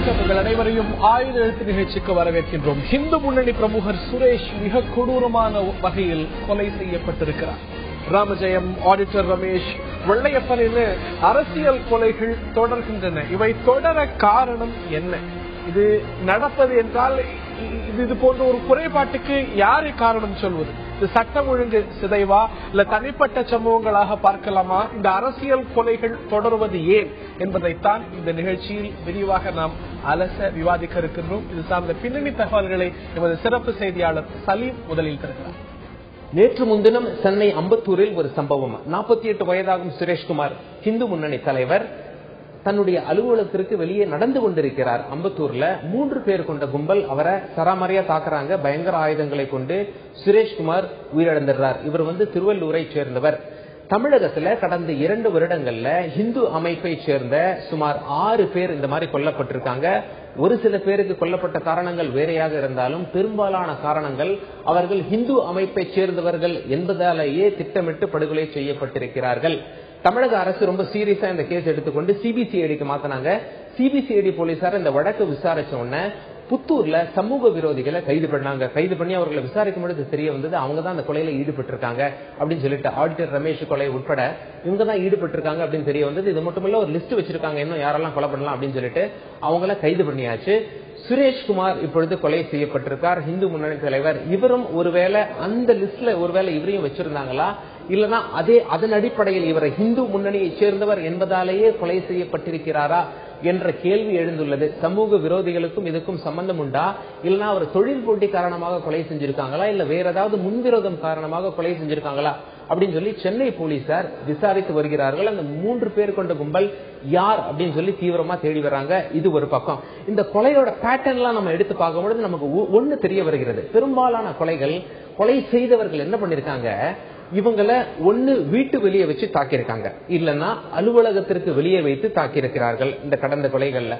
வணக்கம். உங்கள் அனைவரையும் ஆயுத எழுத்து நிகழ்ச்சிக்கு வரவேற்கின்றோம். இந்து முன்னணி பிரமுகர் சுரேஷ் மிக கொடூரமான வகையில் கொலை செய்யப்பட்டிருக்கிறார். ராமஜெயம், ஆடிட்டர் ரமேஷ், வெள்ளையப்பன் என அரசியல் கொலைகள் தொடர்கின்றன. இவை தொடர காரணம் என்ன? இது நடப்பது என்றால் இது போன்ற ஒரு குறைபாட்டுக்கு யாரு காரணம் சொல்வது? இது சட்டம் ஒழுங்கு சிதைவா இல்ல தனிப்பட்ட சம்பவங்களாக பார்க்கலாமா? இந்த அரசியல் கொலைகள் தொடர்வது ஏன் என்பதைத்தான் இந்த நிகழ்ச்சியில் விரிவாக நாம் அலச விவாதிக்க இருக்கின்றோம். இது சார்ந்த பின்னணி தகவல்களை எமது சிறப்பு செய்தியாளர் சலீம் முதலில் தருகிறார். நேற்று முன்தினம் சென்னை அம்பத்தூரில் ஒரு சம்பவம். 48 வயதாகும் சுரேஷ்குமார் இந்து முன்னணி தலைவர் தன்னுடைய அலுவலகத்திற்கு வெளியே நடந்து கொண்டிருக்கிறார். அம்பத்தூர்ல 3 பேர் கொண்ட கும்பல் அவரை சராமரியா தாக்குறாங்க. பயங்கர ஆயுதங்களை கொண்டு சுரேஷ்குமார் உயிரிழந்துள்ளார். இவர் திருவள்ளூரை சேர்ந்தவர். தமிழகத்துல கடந்த 2 வருடங்கள்ல இந்து அமைப்பை சேர்ந்த சுமார் 6 பேர் இந்த மாதிரி கொல்லப்பட்டிருக்காங்க. ஒரு சில பேருக்கு கொல்லப்பட்ட காரணங்கள் வேறையாக இருந்தாலும் பெரும்பாலான காரணங்கள் அவர்கள் இந்து அமைப்பை சேர்ந்தவர்கள் என்பதாலேயே திட்டமிட்டு படுகொலை செய்யப்பட்டிருக்கிறார்கள். தமிழக அரசு ரொம்ப சீரியஸா இந்த கேஸ் எடுத்துக்கொண்டு சிபிசிஐடிக்கு மாத்தினாங்க. சிபிசிஐடி போலீசார் இந்த வழக்கு விசாரிச்ச உடனே புத்தூர்ல சமூக விரோதிகளை கைது பண்ணாங்க. கைது பண்ணி அவர்களை விசாரிக்கும் பொழுது தெரிய வந்தது அவங்க தான் அந்த கொலையில ஈடுபட்டு இருக்காங்க அப்படின்னு சொல்லிட்டு, ஆடிட்டர் ரமேஷ் கொலை உட்பட இவங்க தான் ஈடுபட்டு இருக்காங்க அப்படின்னு தெரிய வந்தது. இது மட்டுமல்ல, ஒரு லிஸ்ட் வச்சிருக்காங்க இன்னும் யாரெல்லாம் கொலை பண்ணலாம் அப்படின்னு சொல்லிட்டு அவங்கள கைது பண்ணியாச்சு. சுரேஷ்குமார் இப்பொழுது கொலை செய்யப்பட்டிருக்கார், இந்து முன்னணி தலைவர். இவரும் ஒருவேளை அந்த லிஸ்ட்ல ஒருவேளை இவரையும் வச்சிருந்தாங்களா, இல்லனா அதன் அடிப்படையில் இவரை இந்து முன்னணியை சேர்ந்தவர் என்பதாலேயே கொலை செய்யப்பட்டிருக்கிறாரா என்ற கேள்வி எழுந்துள்ளது. சமூக விரோதிகளுக்கும் இதுக்கும் சம்பந்தம் உண்டா, இல்லனா அவர் தொழில் போட்டி காரணமாக கொலை செஞ்சிருக்காங்களா, இல்ல வேற ஏதாவது முன்விரோதம் காரணமாக கொலை செஞ்சிருக்காங்களா அப்படின்னு சொல்லி சென்னை போலீசார் விசாரித்து வருகிறார்கள். அந்த 3 பேர் கொண்ட கும்பல் யார் அப்படின்னு சொல்லி தீவிரமா தேடி வர்றாங்க. இது ஒரு பக்கம். இந்த கொலையோட பேட்டர்ன்லாம் நம்ம எடுத்து பார்க்கும்பொழுது நமக்கு ஒண்ணு தெரிய வருகிறது. பெரும்பாலான கொலை செய்தவர்கள் என்ன பண்ணிருக்காங்க, இவங்களை ஒண்ணு வீட்டு வெளியே வச்சு தாக்கியிருக்காங்க, இல்லன்னா அலுவலகத்திற்கு வெளியே வைத்து தாக்கியிருக்கிறார்கள். இந்த கடந்த கொலைகள்ல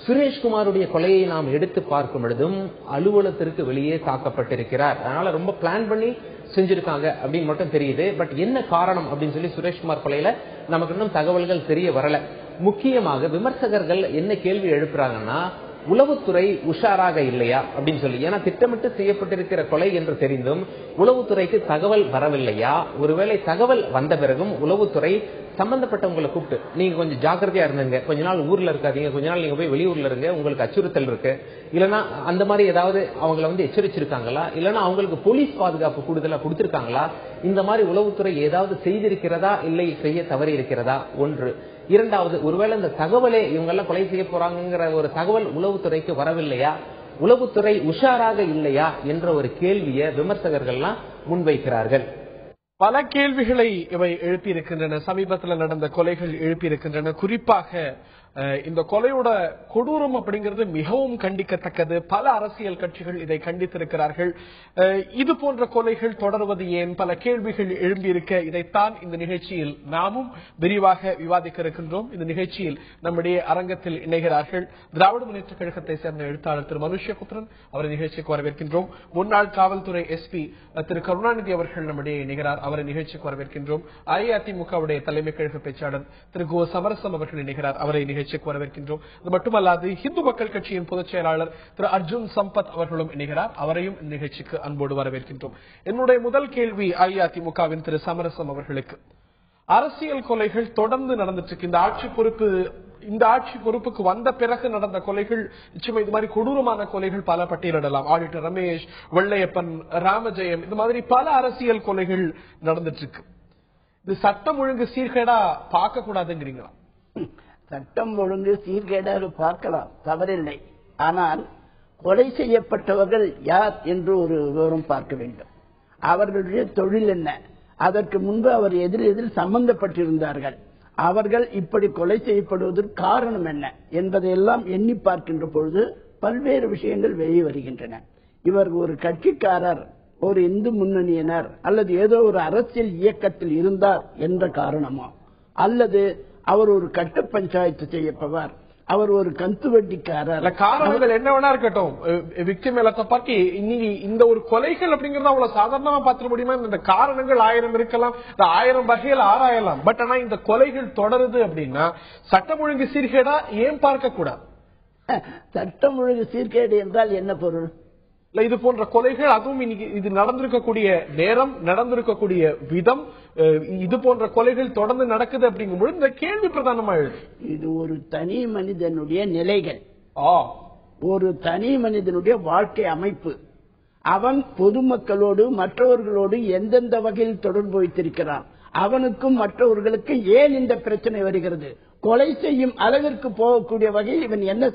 சுரேஷ்குமாருடைய கொலையை நாம் எடுத்து பார்க்கும் பொழுதும் அலுவலகத்திற்கு வெளியே தாக்கப்பட்டிருக்கிறார். அதனால ரொம்ப பிளான் பண்ணி செஞ்சிருக்காங்க அப்படின்னு மட்டும் தெரியுது. பட் என்ன காரணம் அப்படின்னு சொல்லி சுரேஷ்குமார் கொலையில நமக்கு இன்னும் தகவல்கள் தெரிய வரல. முக்கியமாக விமர்சகர்கள் என்ன கேள்வி எழுப்புறாங்கன்னா, உளவுத்துறை உஷாராக இல்லையா அப்படின்னு சொல்லி. ஏன்னா திட்டமிட்டு செய்யப்பட்டிருக்கிற கொலை என்று தெரிந்தும் உளவுத்துறைக்கு தகவல் வரவில்லையா? ஒருவேளை தகவல் வந்த பிறகும் உளவுத்துறை சம்பந்தப்பட்டவங்களை கூப்பிட்டு நீங்க கொஞ்சம் ஜாக்கிரதையா இருந்துங்க, கொஞ்ச நாள் ஊர்ல இருக்காதீங்க, கொஞ்ச நாள் நீங்க போய் வெளியூர்ல இருங்க, உங்களுக்கு அச்சுறுத்தல் இருக்கு, இல்லன்னா அந்த மாதிரி ஏதாவது அவங்களை எச்சரிச்சிருக்காங்களா, இல்லன்னா அவங்களுக்கு போலீஸ் பாதுகாப்பு கூடுதலா கொடுத்திருக்காங்களா, இந்த மாதிரி உளவுத்துறை ஏதாவது செய்திருக்கிறதா, இல்லை செய்ய தவறி இருக்கிறதா? ஒன்று. இரண்டாவது, ஒருவேளை இந்த தகவலே இவங்க எல்லாம் கொலை செய்ய போறாங்கிற ஒரு தகவல் உளவுத்துறைக்கு வரவில்லையா, உளவுத்துறை உஷாராக இல்லையா என்ற ஒரு கேள்வியை விமர்சகர்கள்லாம் முன்வைக்கிறார்கள். பல கேள்விகளை இவை எழுப்பியிருக்கின்றன. சமீபத்தில் நடந்த கொலைகள் எழுப்பியிருக்கின்றன. குறிப்பாக இந்த கொலையோட கொடூரம் அப்படிங்கிறது மிகவும் கண்டிக்கத்தக்கது. பல அரசியல் கட்சிகள் இதை கண்டித்திருக்கிறார்கள். இது போன்ற கொலைகள் தொடர்வது ஏன்? பல கேள்விகள் எழும்பியிருக்க இதைத்தான் இந்த நிகழ்ச்சியில் நாமும் விரிவாக விவாதிக்க இருக்கின்றோம். இந்த நிகழ்ச்சியில் நம்முடைய அரங்கத்தில் இணைகிறார்கள் திராவிட முன்னேற்ற கழகத்தை சேர்ந்த எழுத்தாளர் திரு மனுஷ்யபுத்திரன். அவரை நிகழ்ச்சிக்கு வரவேற்கின்றோம். முன்னாள் காவல்துறை எஸ்பி திரு கருணாநிதி அவர்கள் நம்முடைய இணைகிறார். அவரை நிகழ்ச்சிக்கு வரவேற்கின்றோம். அஇஅதிமுகவுடைய தலைமை கழக பேச்சாளர் திரு கோ சமரசம் அவர்கள் இணைகிறார். அவரை நிகழ்ச்சிக்கு வரவேற்கின்றோம். இது மட்டுமல்லாது இந்து மக்கள் கட்சியின் பொதுச் செயலாளர் திரு அர்ஜுன் சம்பத் அவர்களும் இணைகிறார். அவரையும் நிகழ்ச்சிக்கு அன்போடு வரவேற்கின்றோம். என்னுடைய முதல் கேள்வி அஇஅதிமுகவின் திரு சமரசம் அவர்களுக்கு. அரசியல் கொலைகள் தொடர்ந்து நடந்துட்டு இருக்கு. இந்த ஆட்சி பொறுப்புக்கு வந்த பிறகு நடந்த கொலைகள் நிச்சயமா இது மாதிரி கொடூரமான கொலைகள் பல பட்டியலிடலாம். ஆடிட்டர் ரமேஷ், வெள்ளையப்பன், ராமஜெயம், இந்த மாதிரி பல அரசியல் கொலைகள் நடந்துட்டு இருக்கு. இது சட்டம் ஒழுங்கு சீர்கேடா பார்க்க கூடாதுங்கிறீங்களா? சட்டம் ஒழுங்கு சீர்கேடாக பார்க்கலாம், தவறில்லை. ஆனால் கொலை செய்யப்பட்டவர்கள் யார் என்று ஒரு விவரம் பார்க்க வேண்டும். அவர்களுடைய தொழில் என்ன, அதற்கு முன்பு அவர் எதிரெதில் சம்பந்தப்பட்டிருந்தார்கள், அவர்கள் இப்படி கொலை செய்யப்படுவதற்கு காரணம் என்ன என்பதையெல்லாம் எண்ணி பார்க்கின்ற பொழுது பல்வேறு விஷயங்கள் வெளியே வருகின்றன. இவர் ஒரு கட்சிக்காரர், ஒரு இந்து முன்னணியினர், அல்லது ஏதோ ஒரு அரசியல் இயக்கத்தில் இருந்தார் என்ற காரணமோ, அல்லது அவர் ஒரு கட்ட பஞ்சாயத்து செய்யப்பவர், அவர் ஒரு கந்து வட்டிக்காரர், காரணங்கள் என்ன வேணா இருக்கட்டும். விக்டிம் மேலத்தை பார்த்து இன்னைக்கு இந்த ஒரு கொலைகள் அப்படிங்கறத அவ்வளவு சாதாரணமா பார்த்துட முடியுமா? இந்த காரணங்கள் 1000 இருக்கலாம், 1000 வகையில் ஆராயலாம். பட் ஆனா இந்த கொலைகள் தொடருது அப்படின்னா சட்டம் ஒழுங்கு சீர்கேடா ஏன் பார்க்க கூடாது? சட்டம் ஒழுங்கு சீர்கேடு என்றால் என்ன பொருள்? இது போன்ற கொலைகள், அதுவும் இன்னைக்கு இது நடந்திருக்கக்கூடிய நேரம், நடந்திருக்கக்கூடிய விதம், இது போன்ற கொலைகள் தொடர்ந்து நடக்குது அப்படிங்கும்போது இந்த கேள்வி பிரதானமா எழுது. இது ஒரு தனி மனிதனுடைய நிலைகள், ஒரு தனி மனிதனுடைய வாழ்க்கை அமைப்பு. அவன் பொதுமக்களோடு மற்றவர்களோடு எந்தெந்த வகையில் தொடர்பு வைத்திருக்கிறான், அவனுக்கும் மற்றவர்களுக்கு ஏன் இந்த பிரச்சனை வருகிறது, கொலை செய்யும் அளவிற்கு போகக்கூடிய வகையில் இவன் என்ன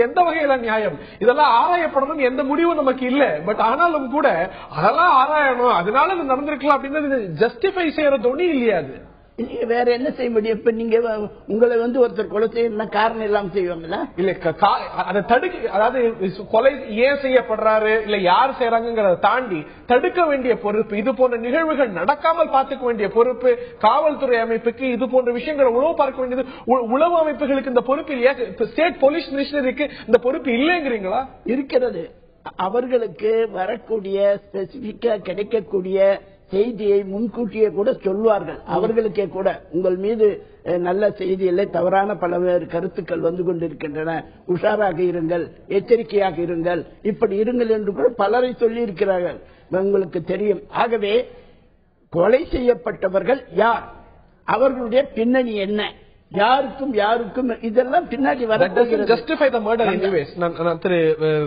எந்த வகையில நியாயம், இதெல்லாம் ஆராயப்படணும், எந்த முடிவும் நமக்கு இல்ல. பட் ஆனாலும் கூட அதெல்லாம் ஆராயணும், அதனால இது நடந்திருக்கலாம் அப்படின்னு ஜஸ்டிஃபை செய்யறது ஒண்ணு இல்லையா? அது நீங்க வேற என்ன செய்ய முடியும்? இப்ப நீங்க உங்களை ஒருத்தர் கொலை செய்யணும்னா காரணம் இல்லாம செய்வாங்களா? இல்ல, அதை தடுக்க, அதாவது கொலை ஏன் செய்யப்படுறாரு இல்ல யார் செய்யறாங்கிறத தாண்டி தடுக்க வேண்டிய பொறுப்பு, இது போன்ற நிகழ்வுகள் நடக்காமல் பார்த்துக்க வேண்டிய பொறுப்பு காவல்துறை அமைப்புக்கு, இது போன்ற விஷயங்களை உளவு பார்க்க வேண்டியது உளவு அமைப்புகளுக்கு இந்த பொறுப்பு இல்லையா? ஸ்டேட் போலீஸ் மினிஸ்டருக்கு இந்த பொறுப்பு இல்லைங்கிறீங்களா? இருக்கிறது. அவர்களுக்கு வரக்கூடிய ஸ்பெசிபிக்கா கிடைக்கக்கூடிய செய்தியை முன்கூட்டியே கூட சொல்வார்கள். அவர்களுக்கே கூட உங்கள் மீது நல்ல செய்தி இல்லை, தவறான பல கருத்துக்கள் வந்து கொண்டிருக்கின்றன, உஷாராக இருங்கள், எச்சரிக்கையாக இருங்கள், இப்படி இருங்கள் என்று கூட பலரை சொல்லி இருக்கிறார்கள், உங்களுக்கு தெரியும். ஆகவே கொலை செய்யப்பட்டவர்கள் யார், அவர்களுடைய பின்னணி என்ன, யாருக்கும் இதெல்லாம் பின்னாடி வர ஜஸ்டிஃபை தி மர்டர் எனிவேஸ். நான் திரு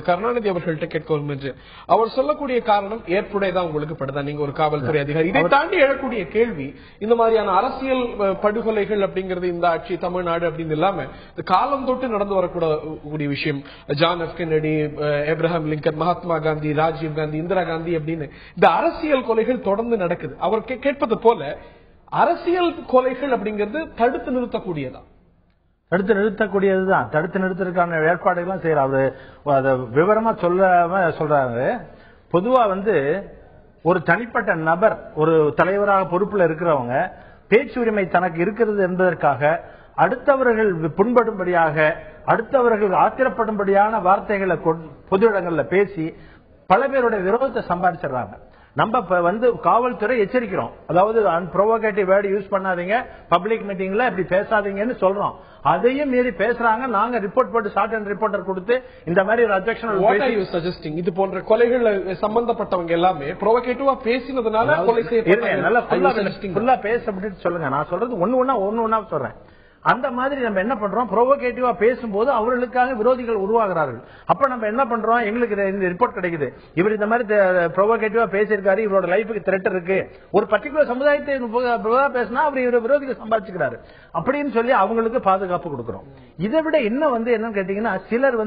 கருணாநிதி அவர்கள்ட்ட கேட்கவும் என்று அவர் சொல்லக்கூடிய காரணம் ஏற்புடையதான் உங்களுக்கு படுதா? நீங்க ஒரு காவல்துறை அதிகாரி, இதை தாண்டி எழக்கூடிய கேள்வி, இந்த மாதிரியான அரசியல் படுகொலைகள் அப்படிங்கிறது இந்த ஆட்சி தமிழ்நாடு அப்படின்னு இல்லாம காலம் தொட்டு நடந்து வரக்கூடிய விஷயம். John F Kennedy, Abraham Lincoln, Mahatma Gandhi, Rajiv Gandhi, Indira Gandhi அப்படின்னு இந்த அரசியல் கொலைகள் தொடர்ந்து நடக்குது. அவர் கேட்பது போல அரசியல் கொலைகள் அப்படிங்கிறது தடுத்து நிறுத்தக்கூடியதா? தடுத்து நிறுத்தக்கூடியதுதான். தடுத்து நிறுத்தறதுக்கான ஏற்பாடுகள்லாம் செய்யறாரு. அதை விவரமா சொல்றாரு. பொதுவா ஒரு தனிப்பட்ட நபர், ஒரு தலைவராக பொறுப்புல இருக்கிறவங்க பேச்சுரிமை தனக்கு இருக்கிறது என்பதற்காக அடுத்தவர்கள் புண்படும்படியாக, அடுத்தவர்கள் ஆத்திரப்படும்படியான வார்த்தைகளை பொது இடங்கள்ல பேசி பல பேருடைய விரோதத்தை சம்பாதிச்சிடறாங்க. நம்ம காவல்துறை எச்சரிக்கிறோம், அதாவது அன்ப்ரோவோகேட்டிவ் வேர்டு யூஸ் பண்ணாதீங்க, பப்ளிக் மீட்டிங்ல இப்படி பேசாதீங்கன்னு சொல்றோம். அதையும் மீறி பேசுறாங்க. நாங்க ரிப்போர்ட் போட்டு ஷார்ட் அண்ட் ரிப்போர்ட்டர் கொடுத்து இந்த மாதிரி ஒரு அப்ஜெக்ஷன், இது போன்ற கொலைகள் சம்பந்தப்பட்டவங்க எல்லாமே ப்ரோவோகேட்டிவா பேசினதுனால கொலை செய்ய பேச அப்படின்னு சொல்லுங்க. நான் சொல்றது ஒன்னு சொல்றேன். அந்த மாதிரி நம்ம என்ன பண்றோம், ப்ரோவோகேட்டிவா பேசும்போது அவர்களுக்காக விரோதிகள் உருவாகிறார்கள். அப்ப நம்ம என்ன பண்றோம், எங்களுக்கு இந்த ரிப்போர்ட் கிடைக்குது, இவர் இந்த மாதிரி ப்ரோவோகேட்டிவா பேசியிருக்காரு, இவரோட லைஃபுக்கு த்ரெட் இருக்கு, ஒரு பர்டிகுலர் சமுதாயத்தை பேசினா அவர் இவர விரோதிகள் சம்பாதிச்சுக்கிறாரு அப்படின்னு சொல்லி அவங்களுக்கு பாதுகாப்பு கொடுக்கிறோம். இதை விட இன்னும் என்னன்னு கேட்டீங்கன்னா, சிலர்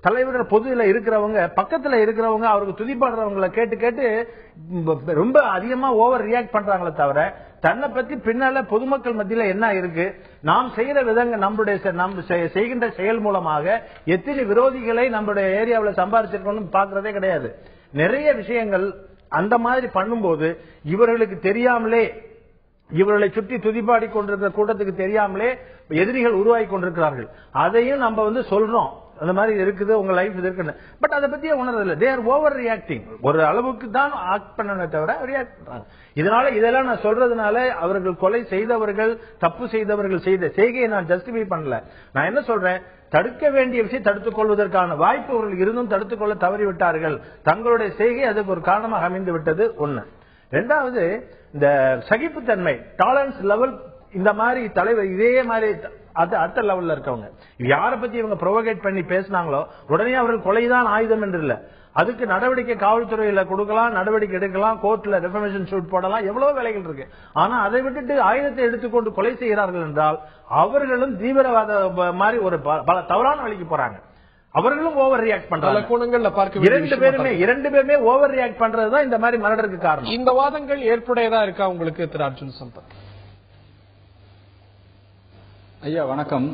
தலைவர்கள் பொதுல இருக்கிறவங்க, பக்கத்துல இருக்கிறவங்க அவருக்கு துதிப்பாடுறவங்களை கேட்டு ரொம்ப அதிகமா ஓவர் ரியாக்ட் பண்றாங்களே தவிர தன்னை பத்தி பின்னால பொதுமக்கள் மத்தியில என்ன இருக்கு, நாம் செய்யற விதங்கள், நம்முடைய செய்கின்ற செயல் மூலமாக எத்தனை விரோதிகளை நம்முடைய ஏரியாவில் சம்பாதிச்சிருக்கணும் பாக்குறதே கிடையாது. நிறைய விஷயங்கள் அந்த மாதிரி பண்ணும்போது இவர்களுக்கு தெரியாமலே, இவர்களை சுற்றி துதிப்பாடி கொண்டிருக்கிற கூட்டத்துக்கு தெரியாமலே எதிரிகள் உருவாகி கொண்டிருக்கிறார்கள். அதையும் நம்ம சொல்றோம், அந்த மாதிரி இருக்குது, உங்க லைஃப் இருக்கு. பட் அதை பத்தியே உணர்றதில்லை. They are overreacting. ஒரு அளவுக்கு தான் ஆக்ட் பண்ண தவிர ரியாக்ட் பண்றாங்க. இதெல்லாம் நான் சொல்றதுனால அவர்கள் கொலை செய்தவர்கள், தப்பு செய்தவர்கள் செய்த செய்கையை நான் ஜஸ்டிஃபை பண்ணல. நான் என்ன சொல்றேன், தடுக்க வேண்டிய விஷயம் தடுத்துக் கொள்வதற்கான வாய்ப்பு அவர்கள் இருந்தும் தடுத்துக் கொள்ள தவறிவிட்டார்கள். தங்களுடைய செய்கை அதுக்கு ஒரு காரணமாக அமைந்து விட்டது. ஒண்ணு. ரெண்டாவது, இந்த சகிப்புத்தன்மை, டாலரன்ஸ் லெவல், இந்த மாதிரி தலைவர் இதே மாதிரி அது அடுத்த லெவல்ல இருக்கவங்க யாரை பத்தி இவங்க ப்ரோவோகேட் பண்ணி பேசினாங்களோ உடனே அவர்கள் கொலைதான் ஆயுதம் என்று இல்ல, அதுக்கு நடவடிக்கை காவல்துறையில கொடுக்கலாம், நடவடிக்கை எடுக்கலாம், கோர்ட்ல ரெஃபர்மேஷன் ஷூட் போடலாம், எவ்வளவு வேலைகள் இருக்கு. ஆனா அதை விட்டுட்டு ஆயுதத்தை எடுத்துக்கொண்டு கொலை செய்கிறார்கள் என்றால் அவர்களும் தீவிரவாத மாதிரி ஒரு பல தவறான வழிக்கு போறாங்க. அவர்களும் ஓவர் ரியாக்ட் பண்றாங்க. இரண்டு பேருமே ஓவர் ரியாக்ட் பண்றதுதான் இந்த மாதிரி மரணத்துக்கு காரணம். இந்த வாதங்கள் ஏற்புடையதா இருக்கா உங்களுக்கு திரு அர்ஜுன் சம்பத்? ஐயா வணக்கம்.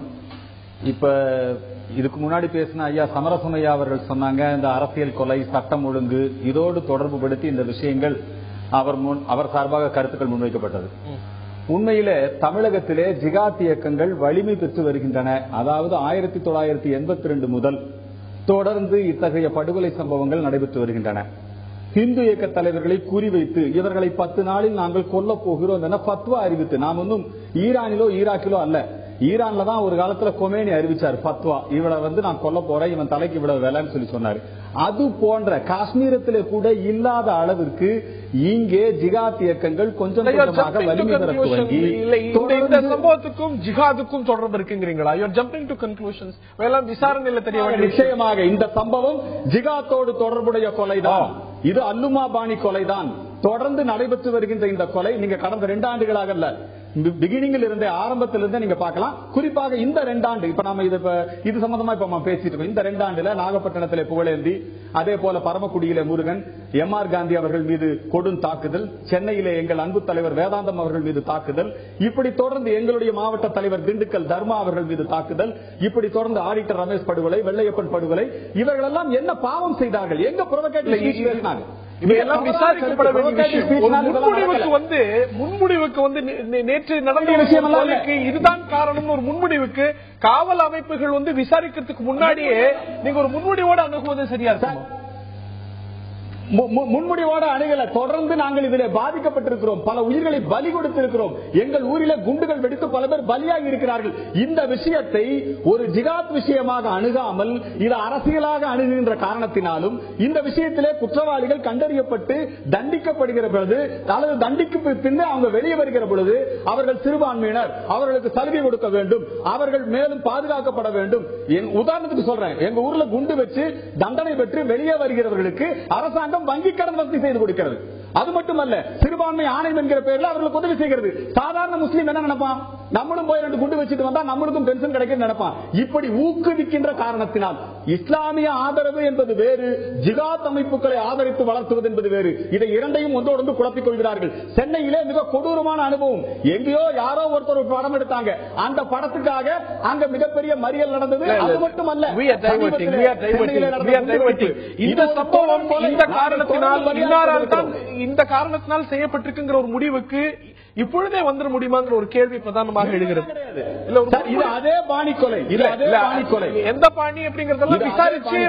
இப்ப இதுக்கு முன்னாடி பேசின ஐயா சமரசம் ஐயா அவர்கள் சொன்னாங்க, இந்த அரசியல் கொலை, சட்டம் ஒழுங்கு இதோடு தொடர்பு படுத்தி இந்த விஷயங்கள் அவர் சார்பாக கருத்துக்கள் முன்வைக்கப்பட்டது. உண்மையில தமிழகத்திலே ஜிகாத் இயக்கங்கள் வலிமை பெற்று வருகின்றன. அதாவது 1982 முதல் தொடர்ந்து இத்தகைய படுகொலை சம்பவங்கள் நடைபெற்று வருகின்றன. இந்து இயக்க தலைவர்களை குறிவைத்து இவர்களை 10 நாளில் நாங்கள் கொல்ல போகிறோம் என பத்வா அறிவித்து, நாம் ஒன்றும் ஈரானிலோ ஈராக்கிலோ அல்ல, ஈரான்ல தான் ஒரு காலத்துல கொமேனி அறிவிச்சார் பத்வா, இவளை நான் கொல்ல போறேன், இவன் தலைக்கு இவ்வளவு வேலைன்னு சொல்லி சொன்னாரு. அது போன்ற காஷ்மீரத்திலே கூட இல்லாத அளவிற்கு இங்கே ஜிகாத் இயக்கங்கள் கொஞ்சம் கொஞ்சமாக வலிமை பெற துவங்கி இந்த சம்பவத்துக்கும் ஜிகாதுக்கும் தொடர்பு இருக்குங்கிறீங்களா? You are jumping to conclusions. விசாரணையில் தெரிய வேண்டிய நிச்சயமாக இந்த சம்பவம் ஜிகாத்தோடு தொடர்புடைய கொலைதான். இது அல்லுமா பாணி கொலைதான். தொடர்ந்து நடைபெற்று வருகின்ற இந்த கொலை நீங்க கடந்த 2 ஆண்டுகளாக இல்ல, பிகினிங்ல இருந்தே, ஆரம்பத்திலிருந்தே நீங்க பார்க்கலாம். குறிப்பாக இந்த 2 ஆண்டு, இப்ப நாம இது சம்பந்தமா இப்ப பேசிட்டு இருக்கோம். இந்த 2 ஆண்டுல நாகப்பட்டினத்திலே புகழேந்தி, அதே போல பரமக்குடியிலே முருகன், எம்.ஆர். காந்தி அவர்கள் மீது கொடும் தாக்குதல், சென்னையிலே எங்கள் அன்பு தலைவர் வேதாந்தம் அவர்கள் மீது தாக்குதல், இப்படி தொடர்ந்து எங்களுடைய மாவட்ட தலைவர் திண்டுக்கல் தர்மா அவர்கள் மீது தாக்குதல், இப்படி தொடர்ந்து ஆடிட்டர் ரமேஷ் படுகொலை, வெள்ளையப்பன் படுகொலை, இவர்களெல்லாம் என்ன பாவம் செய்தார்கள்? எங்க புரோவோகேட்டிவ் பேசினாங்க? இவையெல்லாம் விசாரிக்கப்பட வேண்டிய முன்முடிவுக்கு நேற்று நடந்த விஷயங்களுக்கு இதுதான் காரணம். ஒரு முன்முடிவுக்கு காவல் அமைப்புகள் விசாரிக்கிறதுக்கு முன்னாடியே நீங்க ஒரு முன்முடிவோடு அணுகுவது சரியா இருக்கும். முன்முடிவோட அணுகல, தொடர்ந்து நாங்கள் இதிலே பாதிக்கப்பட்டிருக்கிறோம், பல உயிர்களை பலி கொடுத்திருக்கிறோம், எங்கள் ஊரிலே குண்டுகள் வெடித்து பல பேர் பலியாகி இருக்கிறார்கள். இந்த விஷயத்தை ஒரு ஜிகாத் விஷயமாக அணுகாமல் இது அரசியலாக அணுகுகின்ற காரணத்தினாலும் இந்த விஷயத்திலே குற்றவாளிகள் கண்டறியப்பட்டு தண்டிக்கப்படுகிற பொழுது அல்லது தண்டிக்கு பின்னர் அவங்க வெளியே வருகிற பொழுது அவர்கள் சிறுபான்மையினர், அவர்களுக்கு சலுகை கொடுக்க வேண்டும், அவர்கள் மேலும் பாதுகாக்கப்பட வேண்டும். உதாரணத்துக்கு சொல்றேன், எங்க ஊர்ல குண்டு வச்சு தண்டனை பெற்று வெளியே வருகிறவர்களுக்கு அரசாங்கம் வங்கி கடன் வசதி செய்து கொடுக்கிறது. அது மட்டுமல்ல, சிறுபான்மை ஆணையம் என்கிற பெயரில் அவர்களுக்கு உதவி செய்கிறது. சாதாரண முஸ்லீம் என்ன நினைப்பான்? நம்மளும் போய் 2 குண்டு வச்சுட்டு வந்தா நம்மளுக்கும் பென்ஷன் கிடைக்கும் நினைப்பான். இப்படி ஊக்குவிக்கின்ற காரணத்தினால் இஸ்லாமிய ஆதரவு என்பது வேறு, ஜிகாத் அமைப்புகளை ஆதரித்து வளர்த்துவது என்பது வேறு. இதை இரண்டையும் ஒன்றோடு குழப்பிக் கொள்கிறார்கள். சென்னையிலே மிக கொடூரமான அனுபவம். எங்கேயோ யாரோ ஒருத்தர் ஒரு படம் எடுத்தாங்க, அந்த படத்துக்காக அங்க மிகப்பெரிய மறியல் நடந்தது. அது மட்டுமல்ல, இந்த சம்பவம் இந்த காரணத்தினால் செய்யப்பட்டிருக்கிற ஒரு முடிவுக்கு இப்பொழுதே வந்துட முடியுமாங்கிற ஒரு கேள்வி பிரதானமாக எழுகிறது. அதே பாணி கொலை, எந்த பாணி அப்படிங்கறதெல்லாம் விசாரிச்சு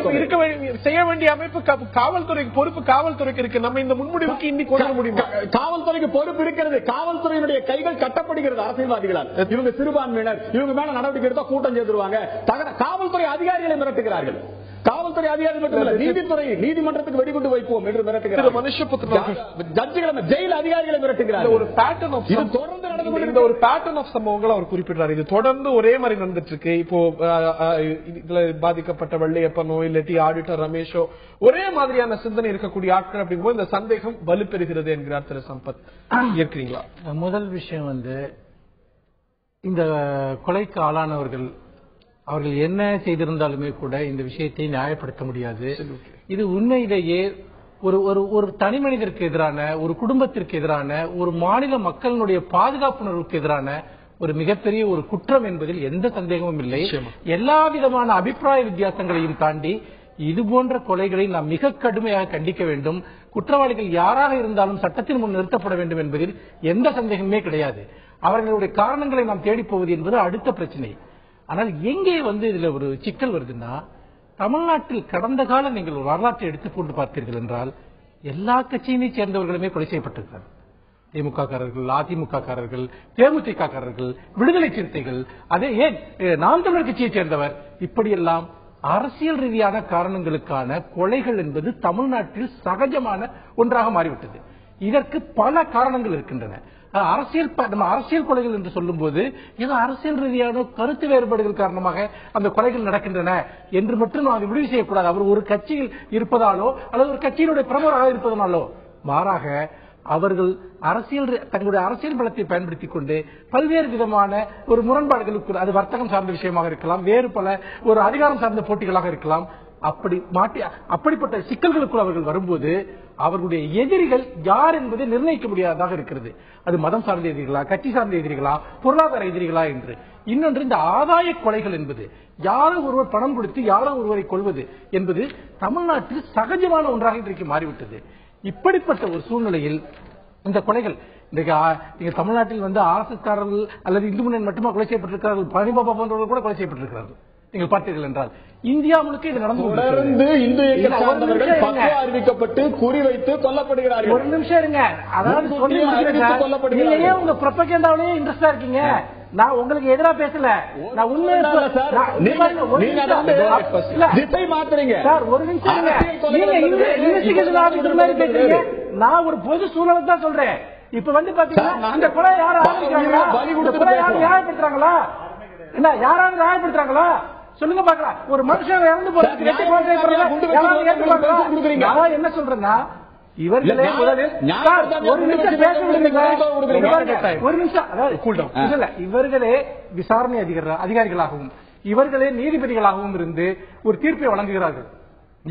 செய்ய வேண்டிய அமைப்பு காவல்துறைக்கு பொறுப்பு காவல்துறைக்கு இருக்கு. நம்ம இந்த முன்முடிவுக்கு இன்னைக்கு கொண்டு வர முடியுமா? காவல்துறைக்கு பொறுப்பு இருக்கிறது. காவல்துறையினுடைய கைகள் கட்டப்படுகிறது அரசியல்வாதிகளால். இவங்க சிறுபான்மையினர், இவங்க மேல நடவடிக்கை எடுத்தா கூட்டம் சேர்த்துருவாங்க. காவல்துறை அதிகாரிகளை மிரட்டுகிறார்கள். காவல்துறை அதிகாரி மட்டுமல்ல, நீதித்துறை, நீதிமன்றத்துக்கு வெடிகுண்டு வைப்போம் என்று மிரட்டுகிறார்கள். ஜெயில் அதிகாரிகளை மிரட்டுகிறார்கள். ஒரு பேட்டர்ன் ஆஃப் தொடர்ந்து நடந்து ஒரு பேட்டர்ன் ஆஃப் சம்பவங்கள் அவர் குறிப்பிட்டார். இது தொடர்ந்து ஒரே மாதிரி நடந்துட்டு இருக்கு. இப்போ இதுல பாதிக்கப்பட்ட வெள்ளையப்பனோ இல்லாட்டி ஆடிட்டர் ரமேஷோ ஒரே மாதிரியான சிந்தனை இருக்கக்கூடிய ஆட்கள் அப்படிங்கும்போது இந்த சந்தேகம் வலுப்பெறுகிறது என்கிறார் திரு சம்பத். இருக்கிறீங்களா? முதல் விஷயம் இந்த கொலைக்கு ஆளானவர்கள் அவர்கள் என்ன செய்திருந்தாலுமே கூட இந்த விஷயத்தை நியாயப்படுத்த முடியாது. இது உண்மையிலேயே ஒரு தனி மனிதருக்கு எதிரான, ஒரு குடும்பத்திற்கு எதிரான, ஒரு மாநில மக்களுடைய பாதுகாப்புணர்வுக்கு எதிரான ஒரு மிகப்பெரிய ஒரு குற்றம் என்பதில் எந்த சந்தேகமும் இல்லை. எல்லா விதமான அபிப்பிராய வித்தியாசங்களையும் தாண்டி இது போன்ற கொலைகளை நாம் மிக கடுமையாக கண்டிக்க வேண்டும். குற்றவாளிகள் யாராக இருந்தாலும் சட்டத்தின் முன் நிறுத்தப்பட வேண்டும் என்பதில் எந்த சந்தேகமே கிடையாது. அவர்களுடைய காரணங்களை நாம் தேடி போவது என்பது அடுத்த பிரச்சனை. ஆனால் எங்கே இதுல ஒரு சிக்கல் வருதுன்னா, தமிழ்நாட்டில் கடந்த கால நீங்கள் ஒரு வரலாற்றை எடுத்துக்கொண்டு பார்த்தீர்கள் என்றால் எல்லா கட்சியினை சேர்ந்தவர்களுமே கொலை செய்யப்பட்டிருக்கிறார்கள். திமுக காரர்கள், அதிமுக காரர்கள், தேமுதிக காரர்கள், விடுதலை சிறுத்தைகள், அதே ஏன் நாம் தமிழர் கட்சியை சேர்ந்தவர், இப்படியெல்லாம் அரசியல் ரீதியான காரணங்களுக்கான கொலைகள் என்பது தமிழ்நாட்டில் சகஜமான ஒன்றாக மாறிவிட்டது. இதற்கு பல காரணங்கள் இருக்கின்றன. அரசியல் கொலைகள் என்று சொல்லும் போது ஏதோ அரசியல் ரீதியான கருத்து வேறுபாடுகள் காரணமாக அந்த கொலைகள் நடக்கின்றன என்று மட்டும் நாம் முடிவு செய்யக்கூடாது. அவர் ஒரு கட்சியில் இருப்பதாலோ அல்லது ஒரு கட்சியினுடைய பிரமுகராக இருப்பதனாலோ, மாறாக அவர்கள் தங்களுடைய அரசியல் பலத்தை பயன்படுத்திக் கொண்டு பல்வேறு விதமான ஒரு முரண்பாடுகளுக்கு, அது வர்த்தகம் சார்ந்த விஷயமாக இருக்கலாம், வேறு பல ஒரு அதிகாரம் சார்ந்த போட்டிகளாக இருக்கலாம், அப்படிப்பட்ட சிக்கல்களுக்குள் அவர்கள் வரும்போது அவர்களுடைய எதிரிகள் யார் என்பதை நிர்ணயிக்க முடியாததாக இருக்கிறது. அது மதம் சார்ந்த எதிரிகளா, கட்சி சார்ந்த எதிரிகளா, பொருளாதார எதிரிகளா என்று. இன்னொன்று, இந்த ஆதாய கொலைகள் என்பது யாரோ ஒருவர் பணம் கொடுத்து யாரோ ஒருவரை கொள்வது என்பது தமிழ்நாட்டில் சகஜமான ஒன்றாக இன்றைக்கு மாறிவிட்டது. இப்படிப்பட்ட ஒரு சூழ்நிலையில் இந்த கொலைகள் இன்றைக்கு தமிழ்நாட்டில் ஆர்எஸ்எஸ் காரர்கள் அல்லது இந்து முன்னணி மட்டுமா கொலை செய்யப்பட்டிருக்கிறார்கள், பழனிபாபா போன்றவர்கள் கூட கொலை செய்யப்பட்டிருக்கிறார்கள். நீங்கள் பார்த்தீர்கள் என்றால் இந்தியா முழுக்க இது நடந்து அறிவிக்கப்பட்டு குறிவைத்து கொல்லப்படுகிறார்கள். ஒரு நிமிஷம் இருங்க, அதாவது உங்க ப்ரொபகண்டாவிலேயே இன்ட்ரெஸ்டா இருக்கீங்க. நான் உங்களுக்கு எதிரா பேசல. நான் உண்மையை திசை மாத்துறீங்க சார். ஒரு நிமிஷம் பேசுறீங்க. நான் ஒரு பொது சூழலை தான் சொல்றேன். இப்ப வந்து பாத்தீங்கன்னா இந்த கொலை யாரும் நியாயப்படுத்துறாங்களா? என்ன யாராவது நியாயப்படுத்துறாங்களா? சொல்லுங்க பாக்கலாம். ஒரு மனுஷன் இறந்து போறதுக்கு என்ன சொல்றேன்னா, இவர்களே ஒரு நிமிஷம், அதாவது இவர்களே விசாரணை அதிகாரிகளாகவும் இவர்களே நீதிபதிகளாகவும் இருந்து ஒரு தீர்ப்பை வழங்குகிறார்கள்.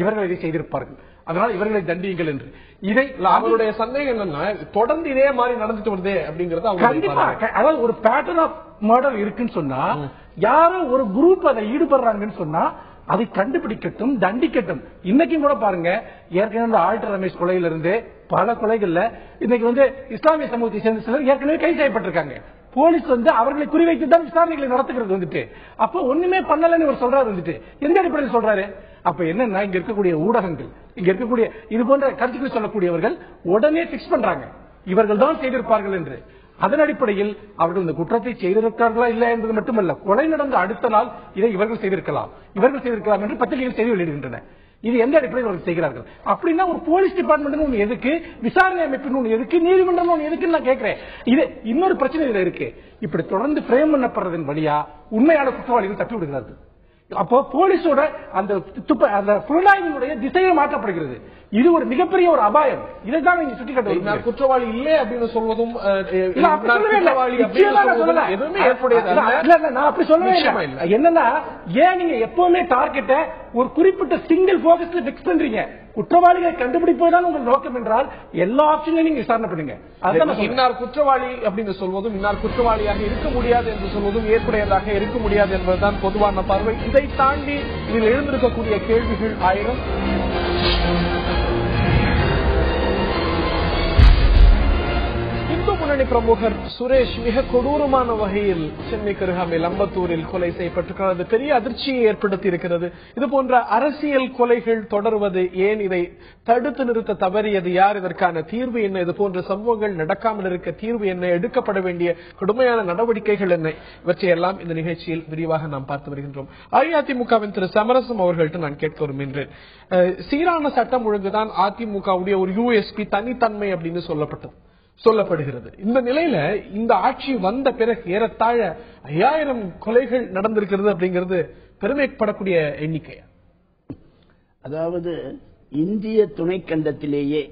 இவர்கள் இதை செய்திருப்பார்கள், அதனால இவர்களை தண்டியுங்கள் என்று. இதை அவருடைய சந்தேகம் என்னன்னா, தொடர்ந்து இதே மாதிரி நடந்துட்டு வருது அப்படிங்கறது. கண்டிப்பா, அதாவது ஒரு பேட்டர்ன் ஆஃப் மர்டர் இருக்குன்னு சொன்னா, யாரோ ஒரு குரூப் அதை ஈடுபடுறாங்கன்னு சொன்னா அதை கண்டுபிடிக்கட்டும், தண்டிக்கட்டும். இன்னைக்கும் கூட பாருங்க, ஏற்கனவே ஆல்டர் ரமேஷ் கொலையில இருந்து பல கொலைகள்ல இன்னைக்கு வந்து இஸ்லாமிய சமூகத்தை சேர்ந்த சிலர் ஏற்கனவே கைது செய்யப்பட்டிருக்காங்க. போலீஸ் வந்து அவர்களை குறிவைத்து தான் விசாரணைகளை நடத்துகிறது வந்துட்டு. அப்ப ஒண்ணுமே பண்ணலன்னு ஒரு சொல்றாரு வந்துட்டு. எந்த அடிப்படையில் சொல்றாரு? அப்ப என்னன்னா, இங்க இருக்கக்கூடிய ஊடகங்கள், இங்க இருக்கக்கூடிய இது போன்ற கருத்துக்கள் சொல்லக்கூடியவர்கள் உடனே பிக்ஸ் பண்றாங்க, இவர்கள் தான் செய்திருப்பார்கள் என்று. அதன் அடிப்படையில் அவர்கள் இந்த குற்றத்தை செய்திருக்கிறார்களா இல்ல என்பது மட்டுமல்ல, கொலை நடந்த அடுத்த நாள் இதை இவர்கள் செய்திருக்கலாம் என்று பத்திரிகைகள் செய்தி வெளியிடுகின்றன. இது எந்த அடிப்படையில் அவர்கள் செய்கிறார்கள்? அப்படின்னா ஒரு போலீஸ் டிபார்ட்மெண்ட் ஒன்று எதுக்கு, விசாரணை அமைப்பு ஒன்று எதுக்கு, நீதிமன்றம் ஒன்று எதுக்குன்னு நான் கேட்கிறேன். இது இன்னொரு பிரச்சனை இதுல இருக்கு. இப்படி தொடர்ந்து பிரேம் பண்ணப்படுறதன் வழியா உண்மையான குற்றவாளிகள் தப்பி விடுகிறார்கள். அப்போ போலீஸோட அந்த புலனாய்வினுடைய திசையை மாற்றப்படுகிறது. இது ஒரு மிகப்பெரிய ஒரு அபாயம். இதைதான் நீங்க சுட்டிக்காட்ட குற்றவாளி இல்லை அப்படின்னு சொல்வதும் என்னன்னா, ஏன் நீங்க எப்பவுமே டார்கெட்டை ஒரு குறிப்பிட்ட சிங்கிள் போக்கஸ்ல பிக்ஸ் பண்றீங்க? குற்றவாளிகளை கண்டுபிடிப்பதுதான் உங்கள் நோக்கம் என்றால் எல்லா ஆப்ஷன்லையும் நீங்க விசாரணை பண்ணுங்க. இன்னார் குற்றவாளி அப்படின்னு சொல்வதும் இன்னார் குற்றவாளியாக இருக்க முடியாது என்று சொல்வதும் ஏற்புடையதாக இருக்க முடியாது என்பதுதான் பொதுவான பார்வை. இதை தாண்டி இதில் எழுந்திருக்கக்கூடிய கேள்விகள் ஆயிரம். இந்து முன்னணி பிரமுகர் சுரேஷ் மிக கொடூரமான வகையில் சென்னை கருகாமையில் அம்பத்தூரில் கொலை செய்யப்பட்டிருக்கிறது. பெரிய அதிர்ச்சியை ஏற்படுத்தி இருக்கிறது. இது போன்ற அரசியல் கொலைகள் தொடர்வது ஏன்? இதை தடுத்து நிறுத்த தவறியது யார்? இதற்கான தீர்வு என்ன? இது போன்ற சம்பவங்கள் நடக்காமல் இருக்க தீர்வு என்ன? எடுக்கப்பட வேண்டிய கடுமையான நடவடிக்கைகள் என்ன? இவற்றையெல்லாம் இந்த நிகழ்ச்சியில் விரிவாக நாம் பார்த்து வருகின்றோம். அஇஅதிமுகவின் திரு சமரசம் அவர்கள்ட்ட நான் கேட்க விரும்புகின்றேன். சீரான சட்டம் ஒழுங்குதான் அதிமுகவுடைய ஒரு யூஎஸ்பி, தனித்தன்மை அப்படின்னு சொல்லப்படுகிறது. இந்த நிலையில இந்த ஆட்சி வந்த பிறகு ஏறத்தாழ 5000 கொலைகள் நடந்திருக்கிறது அப்படிங்கிறது பெருமைப்படக்கூடிய எண்ணிக்கை. அதாவது இந்திய துணைக்கண்டத்திலேயே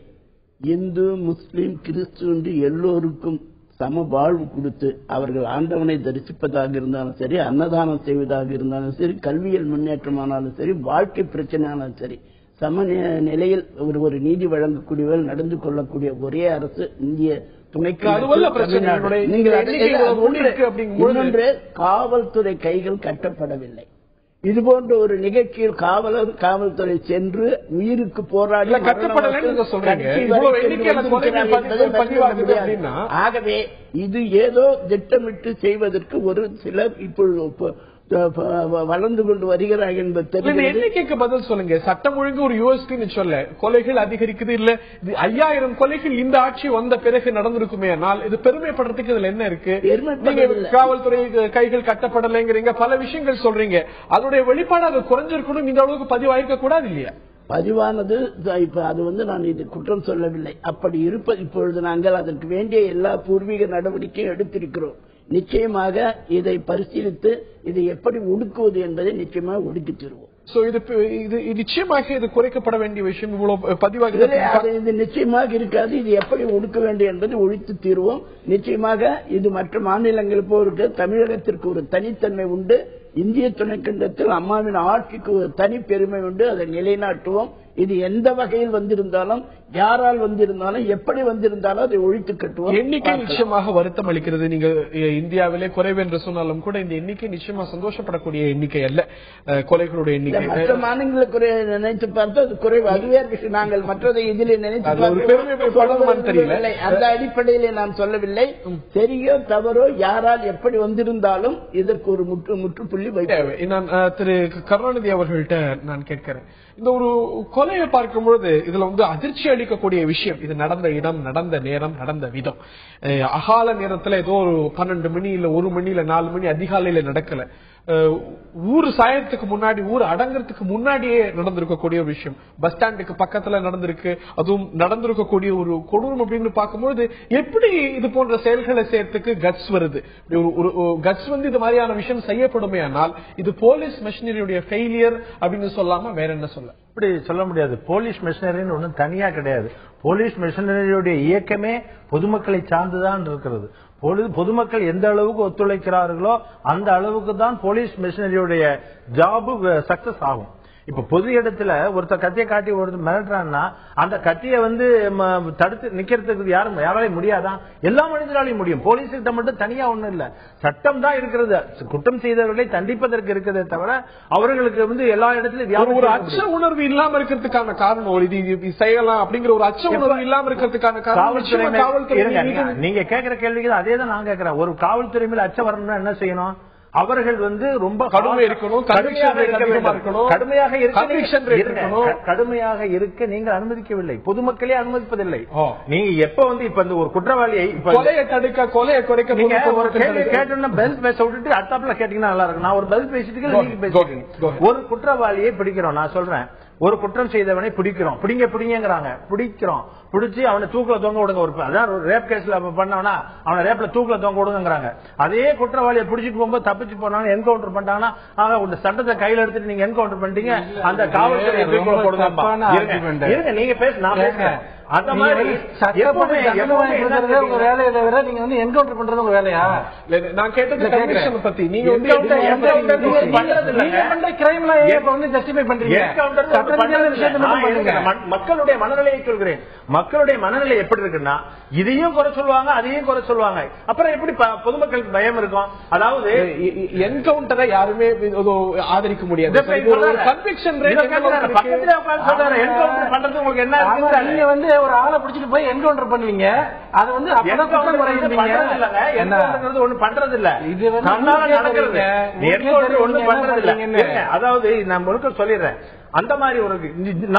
இந்து, முஸ்லிம், கிறிஸ்து என்று எல்லோருக்கும் சம வாழ்வு கொடுத்து அவர்கள் ஆண்டவனை தரிசிப்பதாக இருந்தாலும் சரி, அன்னதானம் செய்வதாக இருந்தாலும் சரி, கல்வியல் முன்னேற்றமானாலும் சரி, வாழ்க்கை பிரச்சனையானாலும் சரி, சம நிலையில் ஒரு நீதி வழங்கக்கூடியவர்கள் நடந்து கொள்ளக்கூடிய ஒரே அரசு இந்திய துணைக்கண்டத்தில். இன்னொன்று, காவல்துறை கைகள் கட்டப்படவில்லை. இதுபோன்ற ஒரு நிகழ்ச்சியில் காவல்துறை சென்று உயிருக்கு போராடி ஆகவே இது ஏதோ திட்டமிட்டு செய்வதற்கு ஒரு சிலர் இப்பொழுது வளர்ந்து கொண்டு வருகிறார்கள் என்பது எண்ணிக்கைக்கு பதில் சொல்லுங்க. சட்டம் ஒழுங்கு ஒரு யூஎஸ்பி சொல்ல, கொலைகள் அதிகரிக்குது இல்ல, 5000 கொலைகள் இந்த ஆட்சி வந்த பிறகு நடந்திருக்குமே. இது பெருமைப்படுறதுக்கு இதுல என்ன இருக்கு? காவல்துறை கைகள் கட்டப்படலைங்கிறீங்க, பல விஷயங்கள் சொல்றீங்க. அதனுடைய வெளிப்பாடு அது குறைஞ்சிருக்கணும், இந்த அளவுக்கு பதிவாயிருக்க கூடாது இல்லையா? பதிவானது இப்ப அது நான் இது குற்றம் சொல்லவில்லை. அப்படி இருப்பது இப்பொழுது நாங்கள் அதற்கு வேண்டிய எல்லா பூர்வீக நடவடிக்கையும் எடுத்திருக்கிறோம். நிச்சயமாக இதை பரிசீலித்து இதை எப்படி ஒடுக்குவது என்பதை நிச்சயமாக ஒடுக்கி தருவோம். நிச்சயமாக இது குறைக்கப்பட வேண்டிய விஷயம். இவ்வளவு பதிவாக இது நிச்சயமாக இருக்காது. இது எப்படி ஒடுக்க வேண்டும் என்பதை ஒழித்து தீர்வோம். நிச்சயமாக இது மற்ற மாநிலங்கள் போருக்கு தமிழகத்திற்கு ஒரு தனித்தன்மை உண்டு. இந்திய துணைக்கண்டத்தில் அம்மாவின் ஆட்சிக்கு ஒரு தனி பெருமை உண்டு. அதை நிலைநாட்டுவோம். இது எந்த வகையில் வந்திருந்தாலும், யாரால் வந்திருந்தாலும், எப்படி வந்திருந்தாலும் அதை ஒழித்து கட்டுவோம். எண்ணிக்கை நிச்சயமாக வருத்தம் அளிக்கிறது. நீங்க இந்தியாவிலே குறைவு என்று சொன்னாலும் கூட இந்த எண்ணிக்கை நிச்சயமா சந்தோஷப்படக்கூடிய எண்ணிக்கை அல்ல. கொலைகளுடைய எண்ணிக்கை மற்ற மாநிலங்களை நினைத்து பார்த்து அது குறைவு. அதுவே நாங்கள் மற்றதை இதில் நினைத்து தெரியல. அந்த அடிப்படையிலே நான் சொல்லவில்லை. சரியோ தவறோ யாரால் எப்படி வந்திருந்தாலும் இதற்கு ஒரு முற்றுப்புள்ளி வைக்க. நான் திரு கருணாநிதி அவர்கள்ட்ட நான் கேட்கிறேன். இந்த ஒரு கொலையை பார்க்கும்பொழுது இதுல அதிர்ச்சி அளிக்கக்கூடிய விஷயம். இது நடந்த இடம், நடந்த நேரம், நடந்த விதம். அகால நேரத்துல ஏதோ ஒரு 12 மணி இல்ல 1 மணி இல்ல 4 மணி அதிகாலையில நடக்கல. ஊர் சாயத்துக்கு முன்னாடி, ஊர் அடங்குறதுக்கு முன்னாடியே நடந்திருக்கக்கூடிய ஒரு விஷயம். பஸ் ஸ்டாண்டுக்கு பக்கத்துல நடந்திருக்கு. அதுவும் நடந்திருக்கக்கூடிய ஒரு கொடூரம் அப்படின்னு பார்க்கும்போது எப்படி இது போன்ற செயல்களை செய்யறதுக்கு கட்ஸ் வருது? ஒரு கட்ஸ் இது மாதிரியான விஷயம் செய்யப்படுமே ஆனால் இது போலீஸ் மெஷினரியுடைய ஃபெயிலியர் அப்படின்னு சொல்லாம வேற என்ன சொல்ல? இப்படி சொல்ல முடியாது. போலீஸ் மெஷினரின்னு ஒன்றும் தனியா கிடையாது. போலீஸ் மெஷினரியுடைய இயக்கமே பொதுமக்களை சார்ந்துதான் இருக்கிறது. பொதுமக்கள் எந்த அளவுக்கு ஒத்துழைக்கிறார்களோ அந்த அளவுக்கு தான் போலீஸ் மெஷினரியுடைய ஜாபு சக்சஸ் ஆகும். இப்ப பொது இடத்துல ஒருத்தர் கத்தியை காட்டி ஒருத்தர் மிரட்டுறான்னா அந்த கத்தியை தடுத்து நிக்கிறதுக்கு யாராலையும் முடியாதான்? எல்லா மனிதராலையும் முடியும். போலீஸ்கிட்ட மட்டும் தனியா ஒண்ணும் இல்ல, சட்டம் தான் இருக்கிறது. குற்றம் செய்தவர்களை தண்டிப்பதற்கு இருக்கிறதே தவிர அவர்களுக்கு எல்லா இடத்துலயும் ஒரு அச்ச உணர்வு இல்லாம இருக்கிறதுக்கான காரணம் இது செய்யலாம் அப்படிங்கிற ஒரு அச்ச உணர்வு இல்லாம இருக்கிறதுக்கான காரணம். நீங்க கேட்கிற கேள்விக்கு அதே தான் நான் கேட்கிறேன். ஒரு காவல்துறை மேல அச்சம் வரணும்னா என்ன செய்யணும்? அவர்கள் ரொம்ப கடுமையாக இருக்க நீங்கள் அனுமதிக்கவில்லை, பொதுமக்களே அனுமதிப்பதில்லை. நீங்க எப்ப இப்ப ஒரு குற்றவாளியை கொலையை குறைக்க நீங்க ஒரு கேள்வி கேட்டோம்னா பதில் பேச விட்டுட்டு அடுத்தாப்புல கேட்டீங்கன்னா நல்லா இருக்கும். நான் ஒரு பதில் பேசிட்டு நீங்க பேசிட்டு ஒரு குற்றவாளியை பிடிக்கிறோம். நான் சொல்றேன், ஒரு குற்றம் செய்தவனை பிடிக்கிறோம், பிடிங்கிறாங்க, பிடிச்சு அவனை தூக்குல தொங்க விடுங்க. அதான் ரேப் கேஸ்ல பண்ணவனா அவனை ரேப்ல தூக்குல தொங்க விடுங்கிறாங்க. அதே குற்றவாளியை பிடிச்சிட்டு போகும்போது தப்பிச்சு போனாங்க, என்கவுண்டர் பண்ணிட்டாங்கன்னா உங்க சட்டத்தை கையில எடுத்துட்டு நீங்க என்கவுண்டர் பண்ணிட்டீங்க, அந்த காவல்துறை இருங்க நீங்க பேச நான் பேசுறேன். அந்த மாதிரி வேலையை தவிர நீங்க என்கவுண்டர் பண்றது உங்க வேலையா? நான் கேட்டது பத்தி நீங்க மக்களுடைய மனநிலையை சொல்கிறேன். மக்களுடைய மனநிலை எப்படி இருக்குன்னா இதையும் குறை சொல்லுவாங்க, அதையும் குறை சொல்லுவாங்க. அப்புறம் எப்படி பொதுமக்களுக்கு பயம் இருக்கும்? அதாவது என்கவுண்டரை யாருமே ஆதரிக்க முடியாது. பக்கத்துல சொல்றாரு என்கவுண்டர் பண்றது உங்களுக்கு என்ன? நீங்க ஒரு ஆளை பிடிச்சிட்டு போய் என்கவுண்டர் பண்ணுவீங்க, அது ஒண்ணு பண்றது இல்ல, இது நடக்கிறது ஒண்ணு பண்றது இல்ல. அதாவது நான் முழுக்க சொல்லிடுறேன், அந்த மாதிரி ஒரு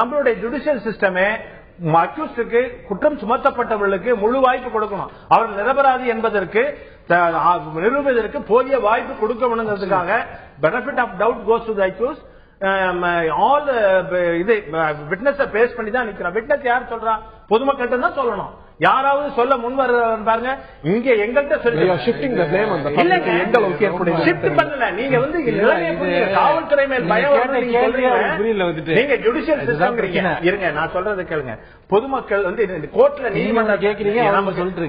நம்மளுடைய ஜுடிஷியல் சிஸ்டமே அக்யூஸ்டுக்கு குற்றம் சுமத்தப்பட்டவர்களுக்கு முழு வாய்ப்பு கொடுக்கணும். அவர்கள் நிரபராதி என்பதற்கு நிரூபிப்பதற்கு போதிய வாய்ப்பு கொடுக்கணுங்கிறதுக்காக benefit of doubt goes to the accused. All இது விட்னஸ் பேஸ் பண்ணி தான் நிக்கிறோம். விட்னஸ் யார் சொல்றா? பொதுமக்கள்கிட்ட தான் சொல்லணும். யாராவது சொல்ல முன் வர பாருங்க. இங்க எங்கள்கிட்ட பண்ணல. நீங்க காவல்துறை மேல் பயம் நீங்க ஜுடிஷியல் சிஸ்டம் இருங்க. நான் சொல்றது கேளுங்க. பொதுமக்கள் கோர்ட்ல நீதிமன்றம் கேட்கறீங்க,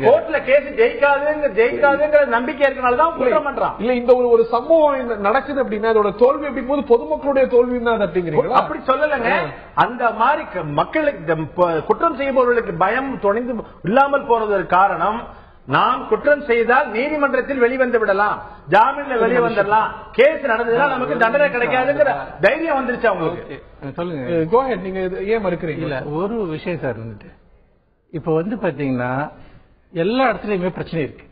கோர்ட்ல கேஸ் ஜெயிக்காதுங்கிற நம்பிக்கை இருக்கனாலதான் குற்றம் பண்றான். இல்ல இந்த ஒரு சம்பவம் நடக்குது அப்படின்னா அதோட தோல்வி அப்படிங்கும்போது பொதுமக்களுடைய தோல்வி தான் அப்படிங்கிறீங்க. அப்படி சொல்லலங்க. அந்த மாதிரி மக்களுக்கு குற்றம் செய்பவர்களுக்கு பயம் துணிந்து இல்லாமல் போனதற்கு காரணம், நாம் குற்றம் செய்தால் நீதிமன்றத்தில் வெளிவந்து விடலாம், ஜாமீன்ல வெளியே வந்துடலாம், கேஸ் நடந்ததுன்னா நமக்கு தண்டனை கிடைக்காதுங்கிற தைரியம் வந்துருச்சு அவங்களுக்கு. சொல்லுங்க, நீங்க ஏன் மறுக்கிறீங்க? இல்ல ஒரு விஷயம் சார் இப்ப பாத்தீங்கன்னா எல்லா இடத்துலயுமே பிரச்சனை இருக்கு.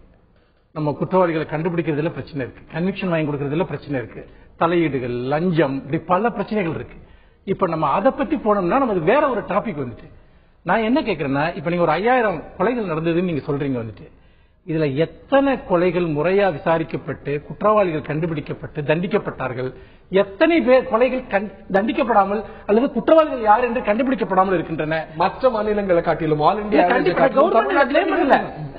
நம்ம குற்றவாளிகளை கண்டுபிடிக்கிறதுல பிரச்சனை இருக்கு, கன்விக்ஷன் வாங்கி கொடுக்கறதுல பிரச்சனை இருக்கு, தலையீடுகள், லஞ்சம், இப்படி பல பிரச்சனைகள் இருக்கு. இப்ப நம்ம அதை பத்தி போனோம்னா நமக்கு வேற ஒரு டாபிக் வந்துட்டு. நான் என்ன கேட்கிறேன்னா, இப்ப நீங்க ஒரு 5000 கொலைகள் நடந்ததுன்னு நீங்க சொல்றீங்க இதுல எத்தனை கொலைகள் முறையா விசாரிக்கப்பட்டு குற்றவாளிகள் கண்டுபிடிக்கப்பட்டு தண்டிக்கப்பட்டார்கள்? எத்தனை பேர் கொலைகள் தண்டிக்கப்படாமல் அல்லது குற்றவாளிகள் யார் என்று கண்டுபிடிக்கப்படாமல் இருக்கின்றன? மற்ற மாநிலங்களை காட்டிலும் ஆல் இந்தியா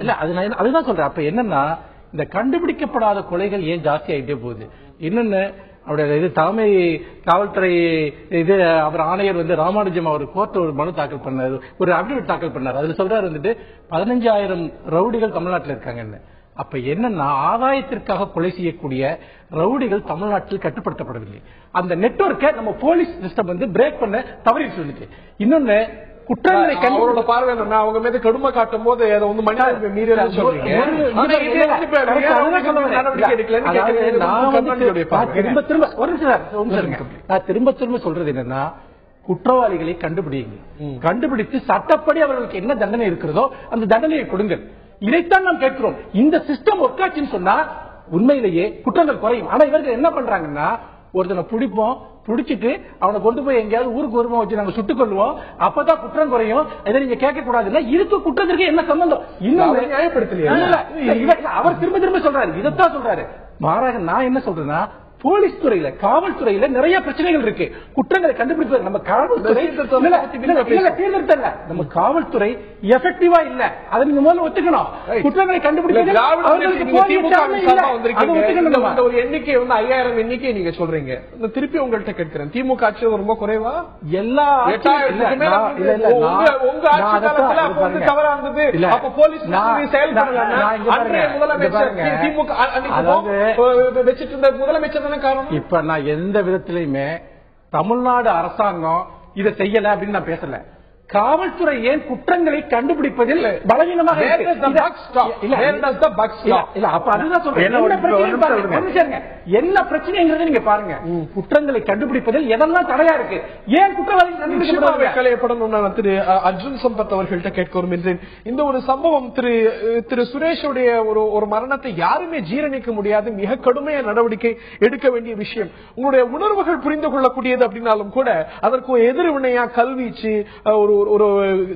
இல்ல, அதுதான் சொல்றேன். அப்ப என்னன்னா, இந்த கண்டுபிடிக்கப்படாத கொலைகள் ஏன் ஜாஸ்தி ஆகிட்டே போகுது? இன்னொன்னு, அவருடைய தலைமை காவல்துறை அவர் ஆணையர் ராமானுஜம் அவர் கோர்ட் ஒரு மனு தாக்கல் பண்ணாரு, ஒரு அபிடவிட் தாக்கல் பண்ணார். அதுல சொல்றாரு 15,000 ரவுடிகள் தமிழ்நாட்டில் இருக்காங்க. அப்ப என்னன்னா, ஆதாயத்திற்காக கொலை செய்யக்கூடிய ரவுடிகள் தமிழ்நாட்டில் கட்டுப்படுத்தப்படவில்லை. அந்த நெட்வொர்க்கை நம்ம போலீஸ் சிஸ்டம் பிரேக் பண்ண தவறிட்டு சொல்லிட்டு. இன்னொன்னு, குற்றங்களை அவரோட பார்வை அவங்க மீது கடுமை காட்டும் போது அதை மனித மீறல் சொல்றீங்க. நான் திரும்ப திரும்ப சொல்றது என்னன்னா, குற்றவாளிகளை கண்டுபிடிங்க, கண்டுபிடித்து சட்டப்படி அவர்களுக்கு என்ன தண்டனை இருக்கிறதோ அந்த தண்டனையை கொடுங்கள். இதைத்தான் நாம் கேட்கிறோம். இந்த சிஸ்டம் ஒர்க் ஆச்சுன்னு சொன்னா உண்மையிலேயே குற்றங்கள் குறையும். ஆனா இவர்கள் என்ன பண்றாங்கன்னா, ஒருத்தனை பிடிப்போம், பிடிச்சிட்டு அவனை கொண்டு போய் எங்கேயாவது ஊருக்கு வருமா வச்சு நாங்க சுட்டுக் கொள்வோம். அப்பதான் குற்றம் குறையும். இதை நீங்க கேட்க கூடாது. இதுக்கு குற்றத்திற்கு என்ன சம்பந்தம்? இன்னும் நியாயப்படுத்தலையா? அவர் திரும்ப திரும்ப சொல்றாரு, இதைத்தான் சொல்றாரு. மாறாக நான் என்ன சொல்றேன்னா, போலீஸ் துறையில, காவல்துறையில நிறைய பிரச்சனைகள் இருக்கு. குற்றங்களை கண்டுபிடிப்பது நம்ம காவல்துறை தேர்ந்தெடுத்தல, நம்ம காவல்துறை எஃபெக்டிவா இல்ல. அதை நீங்க முதல்ல ஒத்துக்கணும். குற்றங்களை கண்டுபிடிப்பது ஒரு எண்ணிக்கை 5000 எண்ணிக்கை நீங்க சொல்றீங்க. திருப்பி உங்கள்கிட்ட கேட்கிறேன், திமுக ஆட்சி ரொம்ப குறைவா? எல்லா உங்க ஆட்சி காலத்துல தவறா இருந்தது. அப்ப போலீஸ் செயல்படல. முதலமைச்சர் திமுக வச்சிட்டு இருந்த முதலமைச்சர் காரணம். இப்ப நான் எந்த விதத்திலுமே தமிழ்நாடு அரசாங்கம் இதை செய்யல அப்படின்னு நான் பேசல. காவல்துறை ஏன் குற்றங்களை கண்டுபிடிப்பதில் பலவீனமாக என்ன பிரச்சனைங்கிறத நீங்க பாருங்க. குற்றங்களை கண்டுபிடிப்பதில் எதெல்லாம் தடையா இருக்கு, ஏன் குற்றவாளிகள் கண்டுபிடிக்கப்படணும்? திரு அர்ஜுன் சம்பத் அவர்கள்ட்ட கேட்க விரும்புகிறேன். இந்த ஒரு சம்பவம் திரு சுரேஷுடைய ஒரு மரணத்தை யாருமே ஜீரணிக்க முடியாது. மிக கடுமையான நடவடிக்கை எடுக்க வேண்டிய விஷயம். உங்களுடைய உணர்வுகள் புரிந்து கொள்ளக்கூடியது அப்படின்னாலும் கூட அதற்கு எதிர்வினையா கல்வீச்சு, ஒரு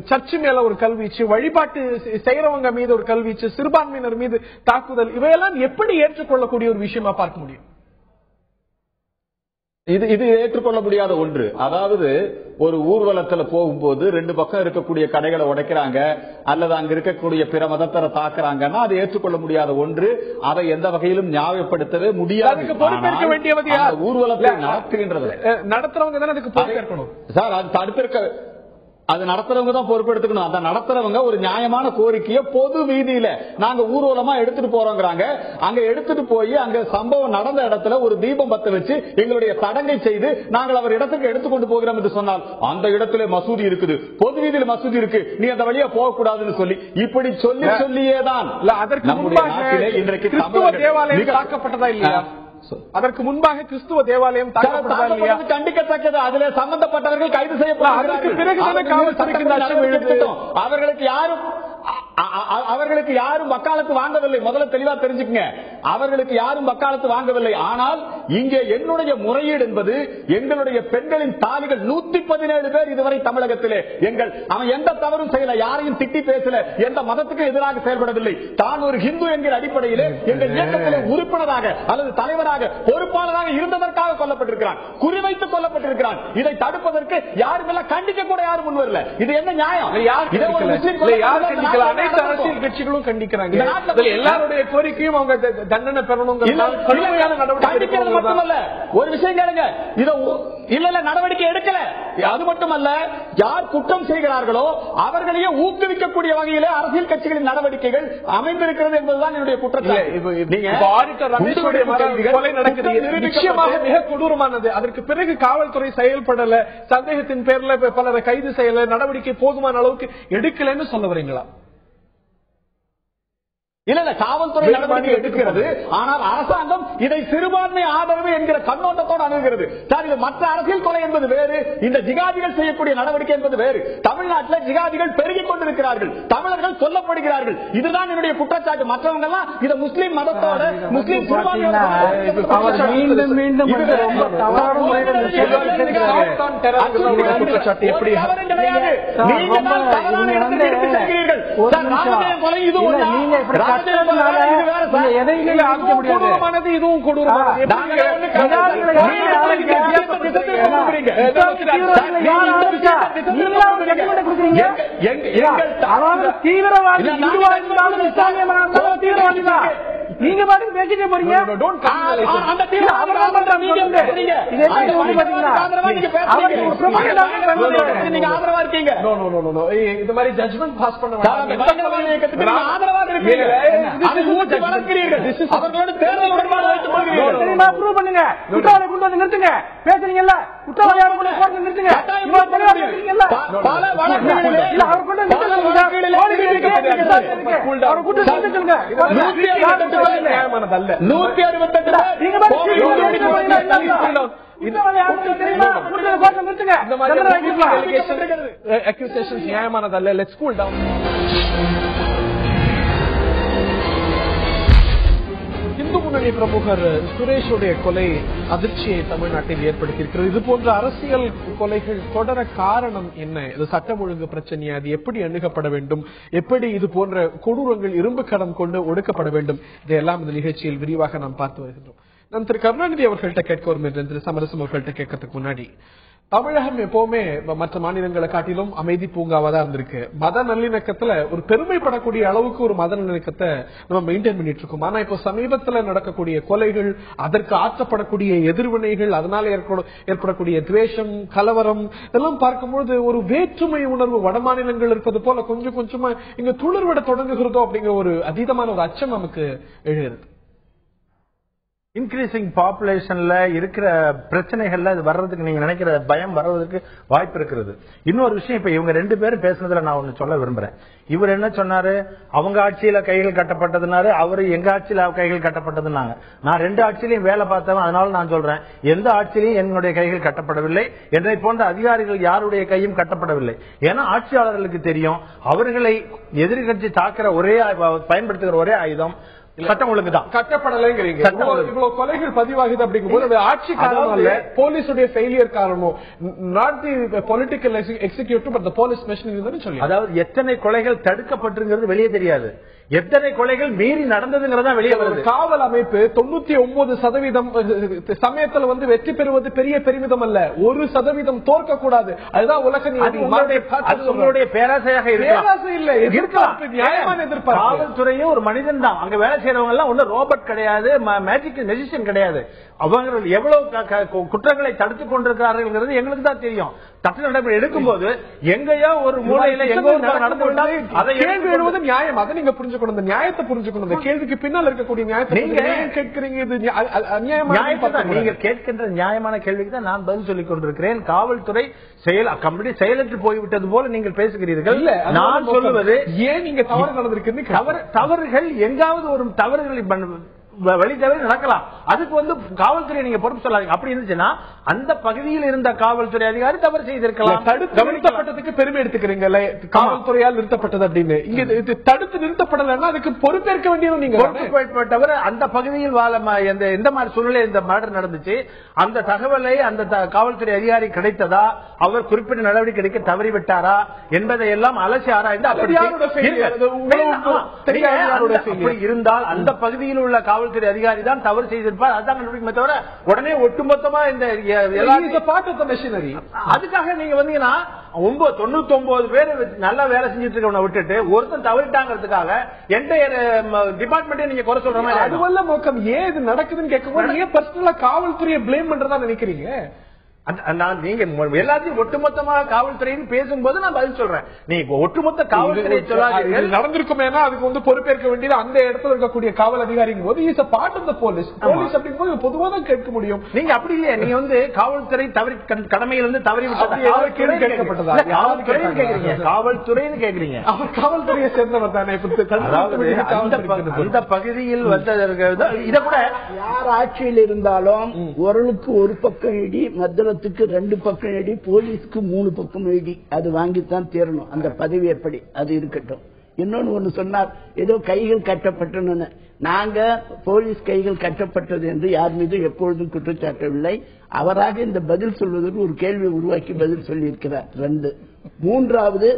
சர்ச்சு மேல ஒரு கல்வீச்சு, வழிபாட்டு செய்யறவங்க மீது ஒரு கல்வீச்சு, சிறுபான்மையினர் மீது தாக்குதல், இவையெல்லாம் எப்படி ஏற்றுக்கொள்ளக்கூடிய ஒரு விஷயமா பார்க்க முடியும்? இது ஏற்றுக்கொள்ள முடியாத ஒன்று. அதாவது ஒரு ஊர்வலத்துல போகும்போது 2 பக்கம் இருக்கக்கூடிய கடைகளை உடைக்கிறாங்க அல்லது அங்க இருக்கக்கூடிய பிற மதத்தரை தாக்குறாங்கன்னா அது ஏற்றுக்கொள்ள முடியாத ஒன்று. அதை எந்த வகையிலும் நியாயப்படுத்தவே முடியாது. பொறுப்பேற்க வேண்டியது ஊர்வலத்தை நடத்துகின்றது நடத்துறவங்க தான் அதுக்கு பொறுப்பேற்கணும் சார். அது தடுத்திருக்க, அது நடத்துறவங்க தான் பொறுப்பெடுத்துக்கணும். அந்த நடத்துறவங்க ஒரு நியாயமான கோரிக்கையை பொது வீதியில நாங்க ஊர்வலமா எடுத்துட்டு போறோங்கிறாங்க. அங்க எடுத்துட்டு போய் அங்க சம்பவம் நடந்த இடத்துல ஒரு தீபம் பத்த வச்சு எங்களுடைய சடங்கை செய்து நாங்கள் அவர் இடத்துக்கு எடுத்துக்கொண்டு போகிறோம் என்று சொன்னால், அந்த இடத்துல மசூதி இருக்குது, பொது வீதியில் மசூதி இருக்கு, நீ அந்த வழியா போக கூடாதுன்னு சொல்லி இப்படி சொல்லியேதான் இன்றைக்கு தேவாலயம் தாக்கப்பட்டதா இல்லையா? அதற்கு முன்பாக கிறிஸ்துவ தேவாலயம் கண்டிக்கத்தக்கது. அதில் சம்பந்தப்பட்டவர்கள் கைது செய்யப்பட்டார்கள். அவர்களுக்கு யாரும் வக்காலத்து வாங்கவில்லை. முதல்ல தெளிவா தெரிஞ்சுக்கங்க, அவர்களுக்கு யாரும் வக்காலத்து வாங்கவில்லை. ஆனால் இங்கே என்னுடைய முறையீடு என்பது எங்களுடைய பெண்களின் தாலிகள் 117 பேர் இதுவரை தமிழகத்திலே அவன் எந்த தவறும் செய்யல, யாரையும் திட்டி பேசல, எந்த மதத்துக்கும் எதிராக செயல்படவில்லை. தான் ஒரு ஹிந்து என்கிற அடிப்படையிலே எங்கள் இயக்கத்திலே உறுப்பினராக அல்லது தலைவராக பொறுப்பாளராக இருந்ததற்காக கொல்லப்பட்டிருக்கிறான், குறிவைத்து கொல்லப்பட்டிருக்கிறான். இதை தடுப்பதற்கு யாரும் எல்லாம் கண்டிக்க கூட யாரும் முன்வரல. இது என்ன நியாயம்? அரசியல் கட்சிகளும் கண்டிக்கிறாங்க. எல்லாருடைய கோரிக்கையும் அவங்க தண்டனை பெறணும். மட்டுமல்ல, ஒரு விஷயம் கேளுங்க, இல்ல நடவடிக்கை எடுக்கல. அது மட்டுமல்ல, யார் குற்றம் செய்கிறார்களோ அவர்களையே ஊக்குவிக்கக்கூடிய வகையிலே அரசியல் கட்சிகளின் நடவடிக்கைகள் அமைந்திருக்கிறது என்பதுதான் என்னுடைய குற்றச்சாட்டு. நிச்சயமாக மிக கொடூரமானது. அதற்கு பிறகு காவல்துறை செயல்படல, சந்தேகத்தின் பேர்ல பலரை கைது செய்யல, நடவடிக்கை போதுமான அளவுக்கு எடுக்கலன்னு சொல்ல வரீங்களா? இல்ல, காவல்துறை நடவடிக்கை எடுக்கிறது. ஆனால் அரசாங்கம் இதை சிறுபான்மை ஆதரவு என்கிற கண்ணோட்டத்தோடு அணுகிறது. சார், இது மற்ற அரசியல் கொலை என்பது வேறு, இந்த ஜிகாதிகள் செய்யக்கூடிய நடவடிக்கை என்பது வேறு. தமிழ்நாட்டில் ஜிகாதிகள் பெருகிக் கொண்டிருக்கிறார்கள், தமிழர்கள் கொல்லப்படுகிறார்கள். இதுதான் என்னுடைய குற்றச்சாட்டு. மற்றவங்க எல்லாம் இதை முஸ்லீம் மதத்தோட, முஸ்லீம் இதுவும் கொடூரமானது. நீங்க பாட்டுக்கு பேசிட்டே போறீங்க. ஆதரவா இருக்கீங்க. இந்த மாதிரி ஜட்ஜ்மெண்ட் பாஸ் பண்ண அவர்களோட தேர்தல் உடன்பாடு வைத்துக் கொள்கிறீர்கள். ப்ரூவ் பண்ணுங்க. குற்றவாளி கொண்டு வந்து நிறுத்துங்க. பேசுறீங்கல்ல, குற்றவாளி கொண்டு வந்து நிறுத்துங்க. பல வழக்குகளிலே அவர் கொண்டு வந்து அவர் கூட்டு சொல்லுங்க. 168 accusations நியாயமானதல்ல. Let's cool down. Hindu முன்னணி பிரமுகர் சுரேஷுடைய கொலை அதிர்ச்சியை தமிழ்நாட்டில் ஏற்படுத்தியிருக்கிறது. இது போன்ற அரசியல் கொலைகள் தொடர காரணம் என்ன? இது சட்டம் ஒழுங்கு பிரச்சனையா? அது எப்படி அணுகப்பட வேண்டும்? எப்படி இது போன்ற கொடூரங்கள் இரும்பு கடம் கொண்டு ஒடுக்கப்பட வேண்டும்? இதையெல்லாம் இந்த நிகழ்ச்சியில் விரிவாக நாம் பார்த்து வருகின்றோம். நான் திரு கருணாநிதி அவர்கள்ட்ட கேட்க வரும் என்று திரு சமரசம் அவர்கள்ட்ட கேட்கறதுக்கு முன்னாடி, தமிழகம் எப்பவுமே மற்ற மாநிலங்களை காட்டிலும் அமைதி பூங்காவா தான் இருந்திருக்கு. மத நல்லிணக்கத்துல ஒரு பெருமைப்படக்கூடிய அளவுக்கு ஒரு மத நல்லிணக்கத்தை நம்ம மெயின்டைன் பண்ணிட்டு இருக்கோம். ஆனா இப்போ சமீபத்துல நடக்கக்கூடிய கொலைகள், அதற்கு ஆற்றப்படக்கூடிய எதிர்வினைகள், அதனால ஏற்படக்கூடிய துவேஷம், கலவரம் இதெல்லாம் பார்க்கும்போது ஒரு வேற்றுமை உணர்வு வட மாநிலங்கள் இருப்பது போல கொஞ்சம் கொஞ்சமா இங்க துளிர்விட தொடங்குகிறதோ அப்படிங்கிற ஒரு அதீதமான ஒரு அச்சம் நமக்கு எழுகிறது. இன்க்ரீசிங் பாப்புலேஷன்ல இருக்கிற பிரச்சனைகள்ல இது வர்றதுக்கு நீங்க நினைக்கிற பயம் வர்றதுக்கு வாய்ப்பு இருக்கிறது. இன்னொரு விஷயம், இப்ப இவங்க 2 பேரும் பேசுனதுல நான் ஒண்ணு சொல்ல விரும்புறேன். இவர் என்ன சொன்னாரு, அவங்க ஆட்சியில கைகள் கட்டப்பட்டதுனாரு, அவரு எங்க ஆட்சியில கைகள் கட்டப்பட்டதுனாங்க. நான் 2 ஆட்சியிலையும் வேலை பார்த்தவன், அதனால நான் சொல்றேன், எந்த ஆட்சியிலையும் என்னுடைய கைகள் கட்டப்படவில்லை, என்னை போன்ற அதிகாரிகள் யாருடைய கையும் கட்டப்படவில்லை. ஏன்னா ஆட்சியாளர்களுக்கு தெரியும், அவர்களை எதிர்கட்சி தாக்குற பயன்படுத்துகிற ஒரே ஆயுதம் சட்டம் ஒழுங்கு தான். கட்டப்படலைங்கிறீங்க. இவ்வளவு கொலைகள் பதிவாகுது அப்படிங்கும்போது ஆட்சி காரணம் இல்ல, போலீஸுடைய ஃபெயிலியர் காரணமோ, not the political executive but the police machinery சொல்லி. அதாவது எத்தனை கொலைகள் தடுக்கப்பட்டிருக்கிறது வெளியே தெரியாது, எத்தனை கொலைகள் மீறி நடந்ததுங்கிறதா வெளியே வருது. காவல் அமைப்பு 99% சமயத்துல வெற்றி பெறுவது பெரிய பெருமிதம் அல்ல, 1% தோற்க கூடாது. அதுதான் உலக நீதி. உங்களுடைய பேராசையாக இருக்கலாம். நியாயமான எதிர்பார்ப்பு. காவல்துறையே ஒரு மனிதன் தான். அங்க வேலை செய்யறவங்க எல்லாம் ஒன்னும் ரோபோட் கிடையாது, மேஜிக் மெஜிஷியன் கிடையாது. அவங்க எவ்வளவு குற்றங்களை தடுத்துக் கொண்டிருக்கிறார்கள் எங்களுக்கு தான் தெரியும். சட்ட நடவடிக்கை எடுக்கும் போது எங்கேயோ ஒரு மூலையில எங்கோ நடந்து அதை கேள்வி எழுவது நியாயம். அதை நீங்க புரிஞ்சுக்கணும், இந்த நியாயத்தை புரிஞ்சுக்கணும். இந்த கேள்விக்கு பின்னால் இருக்கக்கூடிய நியாயத்தை நீங்க கேட்கிறீங்க. இது நீங்க கேட்கின்ற நியாயமான கேள்விக்கு தான் நான் பதில் சொல்லிக் கொண்டிருக்கிறேன். காவல்துறை செயலற்று போய்விட்டது போல நீங்கள் பேசுகிறீர்கள். நான் சொல்லுவது, ஏன் நீங்க தவறு நடந்திருக்கு, தவறுகள் எங்காவது ஒரு தவறுகளை வழி தவறி நடக்கலாம். அதுக்கு காவல்துறை நீங்க பொறுப்பு சொல்லாதீங்க. அப்படி இருந்துச்சுன்னா அந்த பகுதியில் இருந்த காவல்துறை அதிகாரி தவறு செய்திருக்கலாம். நிறுத்தப்பட்டதுக்கு பெருமை எடுத்துக்கிறீங்க, காவல்துறையால் நிறுத்தப்பட்டது அப்படின்னு. இங்க தடுத்து நிறுத்தப்படலன்னா அதுக்கு பொறுப்பேற்க வேண்டியது நீங்க. பொறுப்பேற்பட்டவர் அந்த பகுதியில் எந்த மாதிரி சூழ்நிலை இந்த மர்டர் நடந்துச்சு, அந்த தகவலை அந்த காவல்துறை அதிகாரி கிடைத்ததா, அவர் குறிப்பிட்ட நடவடிக்கை எடுக்க தவறிவிட்டாரா என்பதை எல்லாம் அலசி ஆராய்ந்து இருந்தால் அந்த பகுதியில் உள்ள காவல்துறை அதிகாரி தான் தவறு செய்திருப்பார். அதுதான் கண்டுபிடிக்குமே தவிர உடனே ஒட்டுமொத்தமா இந்த அதுக்காக நீங்க வந்தீங்கன்னா 99 பேர் நல்லா வேலை செஞ்சுட்டு இருக்கவனை விட்டுட்டு ஒருத்தன் தவறிட்டாங்கிறதுக்காக என்டையர் டிபார்ட்மெண்ட் நீங்க குறை சொல்ற மாதிரி அதுவல்ல நோக்கம். ஏன் இது நடக்குதுன்னு கேட்கும்போது ஏன் பர்சனலா காவல்துறையை பிளேம் பண்றதா நினைக்கிறீங்க? நீங்க எல்லாத்தையும் ஒட்டுமொத்தமாக காவல்துறைன்னு பேசும்போது நான் பதில் சொல்றேன். நீங்க ஒட்டுமொத்த காவல்துறை நடந்திருக்குமே, அதுக்கு பொறுப்பேற்க வேண்டியது அந்த இடத்துல இருக்கக்கூடிய காவல் அதிகாரிங்க போது is a part of the police. Police அப்படிங்கும்போது பொதுவாக தான் கேட்க முடியும். நீங்க அப்படி இல்லையா, நீங்க காவல்துறை கடமையிலிருந்து தவறி கேட்கப்பட்டதா? காவல்துறைன்னு கேக்குறீங்க, அவர் காவல்துறையை சேர்ந்தவர் தானே. அந்த பகுதியில் இதை கூட யார் ஆட்சியில் இருந்தாலும் ஒருளுக்கு ஒரு பக்கம் இடி, மத்திய 2 பக்கம் எடி, போலீஸ்க்கு 3 பக்கம் எடி. அது வாங்கித்தான் தேரணும். அந்த பதவி எப்படி அது இருக்கட்டும். இன்னொன்னு ஒண்ணு சொன்னார், ஏதோ கைகள் கட்டப்பட்டன. நாங்க போலீஸ் கைகள் கட்டப்பட்டது என்று யார் மீது எப்பொழுதும் குற்றச்சாட்டவில்லை. அவராக இந்த பதில் சொல்வதற்கு ஒரு கேள்வி உருவாக்கி பதில் சொல்லி இருக்கிறார். 2. 3வது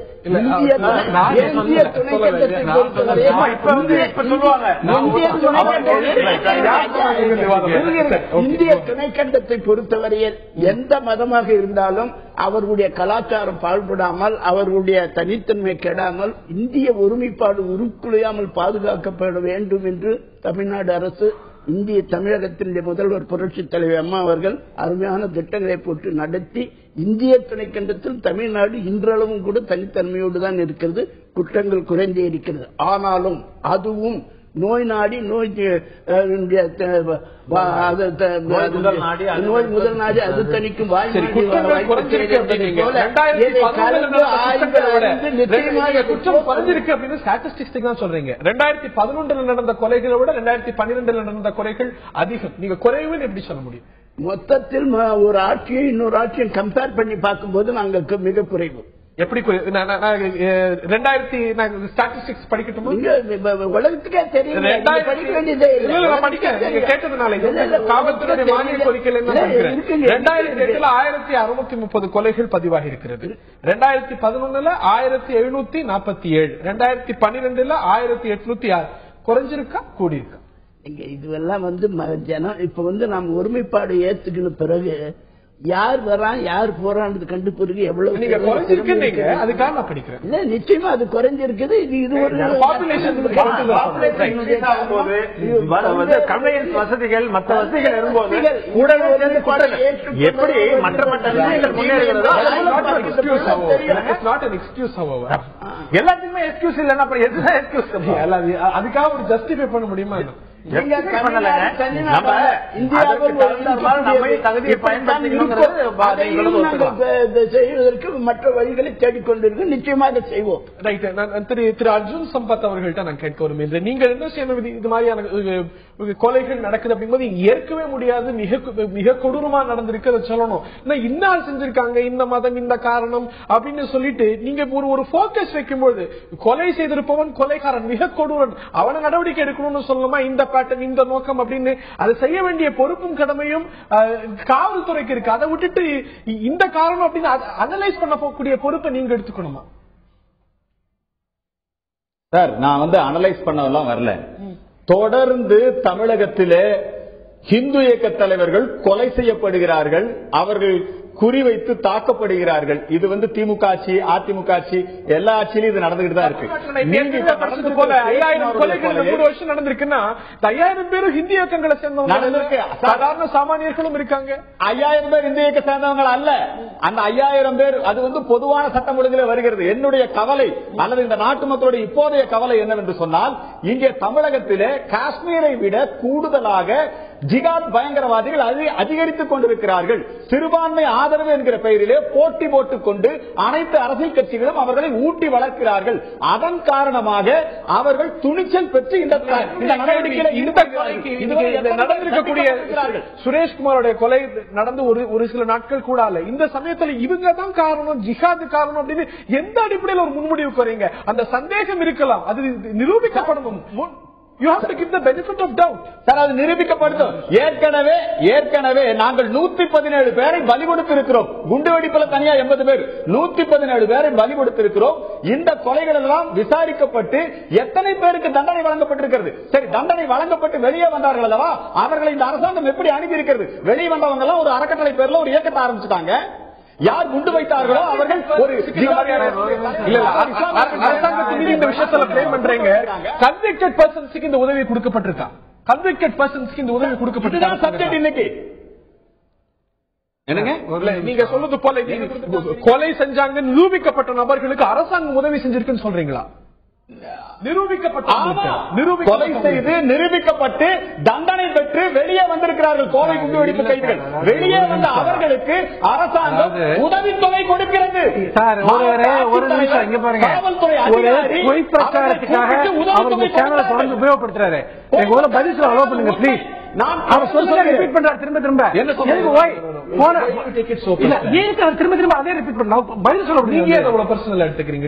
இந்திய துணைக்கண்டத்தை பொறுத்தவரையில் எந்த மதமாக இருந்தாலும் அவர்களுடைய கலாச்சாரம் பாழ்படாமல், அவர்களுடைய தனித்தன்மை கெடாமல், இந்திய ஒருமைப்பாடு உருக்குலையாமல் பாதுகாக்கப்பட வேண்டும் என்று தமிழ்நாடு அரசு, இந்திய தமிழகத்தினுடைய முதல்வர் புரட்சி தலைவர் அம்மா அவர்கள் அருமையான திட்டங்களை போட்டு நடத்தி இந்திய துணைக்கண்டத்தில் தமிழ்நாடு இன்றளவும் கூட தனித்தன்மையோடு தான் இருக்கிறது. குற்றங்கள் குறைந்தே இருக்கிறது. ஆனாலும் அதுவும் நோய் நாடி நோய் முதல் நாடி அது தணிக்கும் சொல்றீங்க. 2011 நடந்த கொலைகளை விட 2012 நடந்த கொலைகள் அதிகம். நீங்க குறைவுன்னு எப்படி சொல்ல முடியும்? மொத்தத்தில் ஒரு ஆட்சியை இன்னொரு ஆட்சியை கம்பேர் பண்ணி பார்க்கும்போது நாங்கள் மிக குறைவு. எப்படி 2000 ஸ்டாட்டிஸ்டிக்ஸ் படிக்கட்டுமா? உலகத்துக்கே தெரியும். கேட்டதுனால காவல்துறை மானிய கோரிக்கையில் 2008 1630 கொலைகள் பதிவாகி இருக்கிறது. 2011 1747, 2012 1806. குறைஞ்சிருக்கா கூடியிருக்கா? இதுவெல்லாம் ஜனம் இப்ப நாம் ஒருமைப்பாடு ஏத்துக்கின பிறகு யார் வரான் யார் போறான்னு கண்டுபிடிக்க எவ்வளவு நீங்க குறைஞ்சிருக்கீங்க. அதுக்காக நான் படிக்கிறேன். இல்ல நிச்சயமா அது குறைஞ்சிருக்குது. இது ஒரு கன்வெயன்ஸ் வசதிகள் மற்ற வசதிகள் இருக்கும்போது எப்படி மற்ற எல்லாத்துக்குமே எக்ஸ்கியூஸ் இல்லைன்னா அப்புறம் எதுதான் எக்ஸ்கியூஸ்? அதுக்காக ஒரு ஜஸ்டிஃபை பண்ண முடியுமா? செய்வதற்கு மற்ற வழிகளை தேடிக்கொண்டிருக்கோம். நிச்சயமாக செய்வோம். திரு அர்ஜுன் சம்பத் அவர்கள்ட்ட நான் கேட்க விரும்புகிறேன். நீங்கள் என்ன செய்யணும்? இது மாதிரியான கொலைகள் நடக்குது அப்படிங்கும்போது ஏற்கவே முடியாது, மிக கொடூரமா நடந்திருக்கு அதை சொல்லணும். இன்னார் செஞ்சிருக்காங்க, இந்த மதம், இந்த காரணம் அப்படின்னு சொல்லிட்டு நீங்க ஒரு போக்கஸ் வைக்கும்போது கொலை செய்திருப்பவன் கொலைகாரன், மிக கொடூரன், அவனை நடவடிக்கை எடுக்கணும்னு சொல்லணுமா? இந்த பேட்டர்ன், இந்த நோக்கம் அப்படின்னு அதை செய்ய வேண்டிய பொறுப்பும் கடமையும் காவல்துறைக்கு இருக்கு. அதை விட்டுட்டு இந்த காரணம் அப்படின்னு அனலைஸ் பண்ண போகக்கூடிய பொறுப்பை நீங்க எடுத்துக்கணுமா? சார், நான் அனலைஸ் பண்ணதெல்லாம் வரல. தொடர்ந்து தமிழகத்திலே இந்து இயக்க தலைவர்கள் கொலை செய்யப்படுகிறார்கள், அவர்கள் குறிவைத்து தாக்கப்படுகிறார்கள். இது திமுக ஆட்சி, அதிமுக ஆட்சி, எல்லா ஆட்சியிலும் இது நடந்துகிட்டு தான் இருக்கு. 5000 கொலைகள் 3 வருஷம் நடந்திருக்குன்னா 5000 பேரும் இந்து இயக்கங்களை சேர்ந்தவங்க, சாதாரண சாமானியர்களும் இருக்காங்க. 5000 பேர் இந்து இயக்க சேர்ந்தவங்க அல்ல. அந்த 5000 பேர் அது பொதுவான சட்டம் ஒழுங்கிலே வருகிறது. என்னுடைய கவலை அல்லது இந்த நாட்டு மக்களுடைய இப்போதைய கவலை என்னவென்று சொன்னால், இங்கே தமிழகத்திலே காஷ்மீரை விட கூடுதலாக ஜிகாத் பயங்கரவாதிகள் அதிகரித்துக் கொண்டிருக்கிறார்கள். சிறுபான்மை ஆதரவு என்கிற பெயரிலே போட்டி போட்டுக் கொண்டு அனைத்து அரசியல் கட்சிகளும் அவர்களை ஊட்டி வளர்க்கிறார்கள். அதன் காரணமாக அவர்கள் துணிச்சல் பெற்று இந்த நடந்திருக்கக்கூடிய சுரேஷ்குமாரோட கொலை நடந்து ஒரு சில நாட்கள் கூட அல்ல. இந்த சமயத்தில் இவங்க தான் காரணம், ஜிஹாது காரணம் அப்படின்னு எந்த அடிப்படையில் ஒரு முன்முடிவுக்கு வரீங்க? அந்த சந்தேகம் இருக்கலாம், அது நிரூபிக்கப்படணும். You have to give the benefit of doubt. Sir, அது நிரூபிக்கப்படுத்தும். ஏற்கனவே நாங்கள் 117 பேரை பலி கொடுத்திருக்கிறோம். குண்டுவெடிப்புல தனியா 80 பேர், 117 பேரை பலி கொடுத்திருக்கிறோம். இந்த கொலைகள் எல்லாம் விசாரிக்கப்பட்டு எத்தனை பேருக்கு தண்டனை வழங்கப்பட்டிருக்கிறது? சரி, தண்டனை வழங்கப்பட்டு வெளியே வந்தார்கள் அல்லவா, அவர்களை இந்த அரசாங்கம் எப்படி அனுப்பி இருக்கிறது? வெளியே வந்தவங்க எல்லாம் ஒரு அறக்கட்டளை பேர்ல ஒரு இயக்கத்தை ஆரம்பிச்சுட்டாங்க. யார் குண்டு வைத்தார்களோ அவர்கள் ஒரு அரசாங்கத்தின் மீது இந்த விஷயத்துல பிளேம் பண்றீங்க. கன்விக்டட் பர்சன்ஸ்க்கு இந்த உதவி கொடுக்கப்பட்டிருக்கா? கன்விக்டட் பர்சன்ஸ்க்கு இந்த உதவி கொடுக்கப்பட்டிருக்கா? சப்ஜெக்ட் இன்னைக்கு என்னங்க நீங்க சொல்றது போல கொலை செஞ்சாங்க நிரூபிக்கப்பட்ட நபர்களுக்கு அரசாங்கம் உதவி செஞ்சிருக்குன்னு சொல்றீங்களா? கொலை செய்து நிரூபிக்கப்பட்டு தண்டனை பெற்று வெளியே வந்திருக்கிறார்கள் கோவை குண்டுவெடிப்பு கைதிகள். வெளியே வந்த அவர்களுக்கு அரசாங்கம் உதவித்தொகை கொடுக்கிறது. ஒரு நிமிஷம் இங்க பாருங்க. பொய் பிரச்சாரத்துக்காக அவர் சேனலை தொடர்ந்து உபயோகப்படுத்துறாரு. பதில் சொல்ல அலோவ் பண்ணுங்க பிளீஸ். அவர் சொல்ல ரிப்பீட் பண்றாரு திரும்ப திரும்ப. திரும்ப திரும்ப அதே ரிப்பீட் பண்ண பதில் சொல்ல பர்சனல் எடுத்துக்கிறீங்க.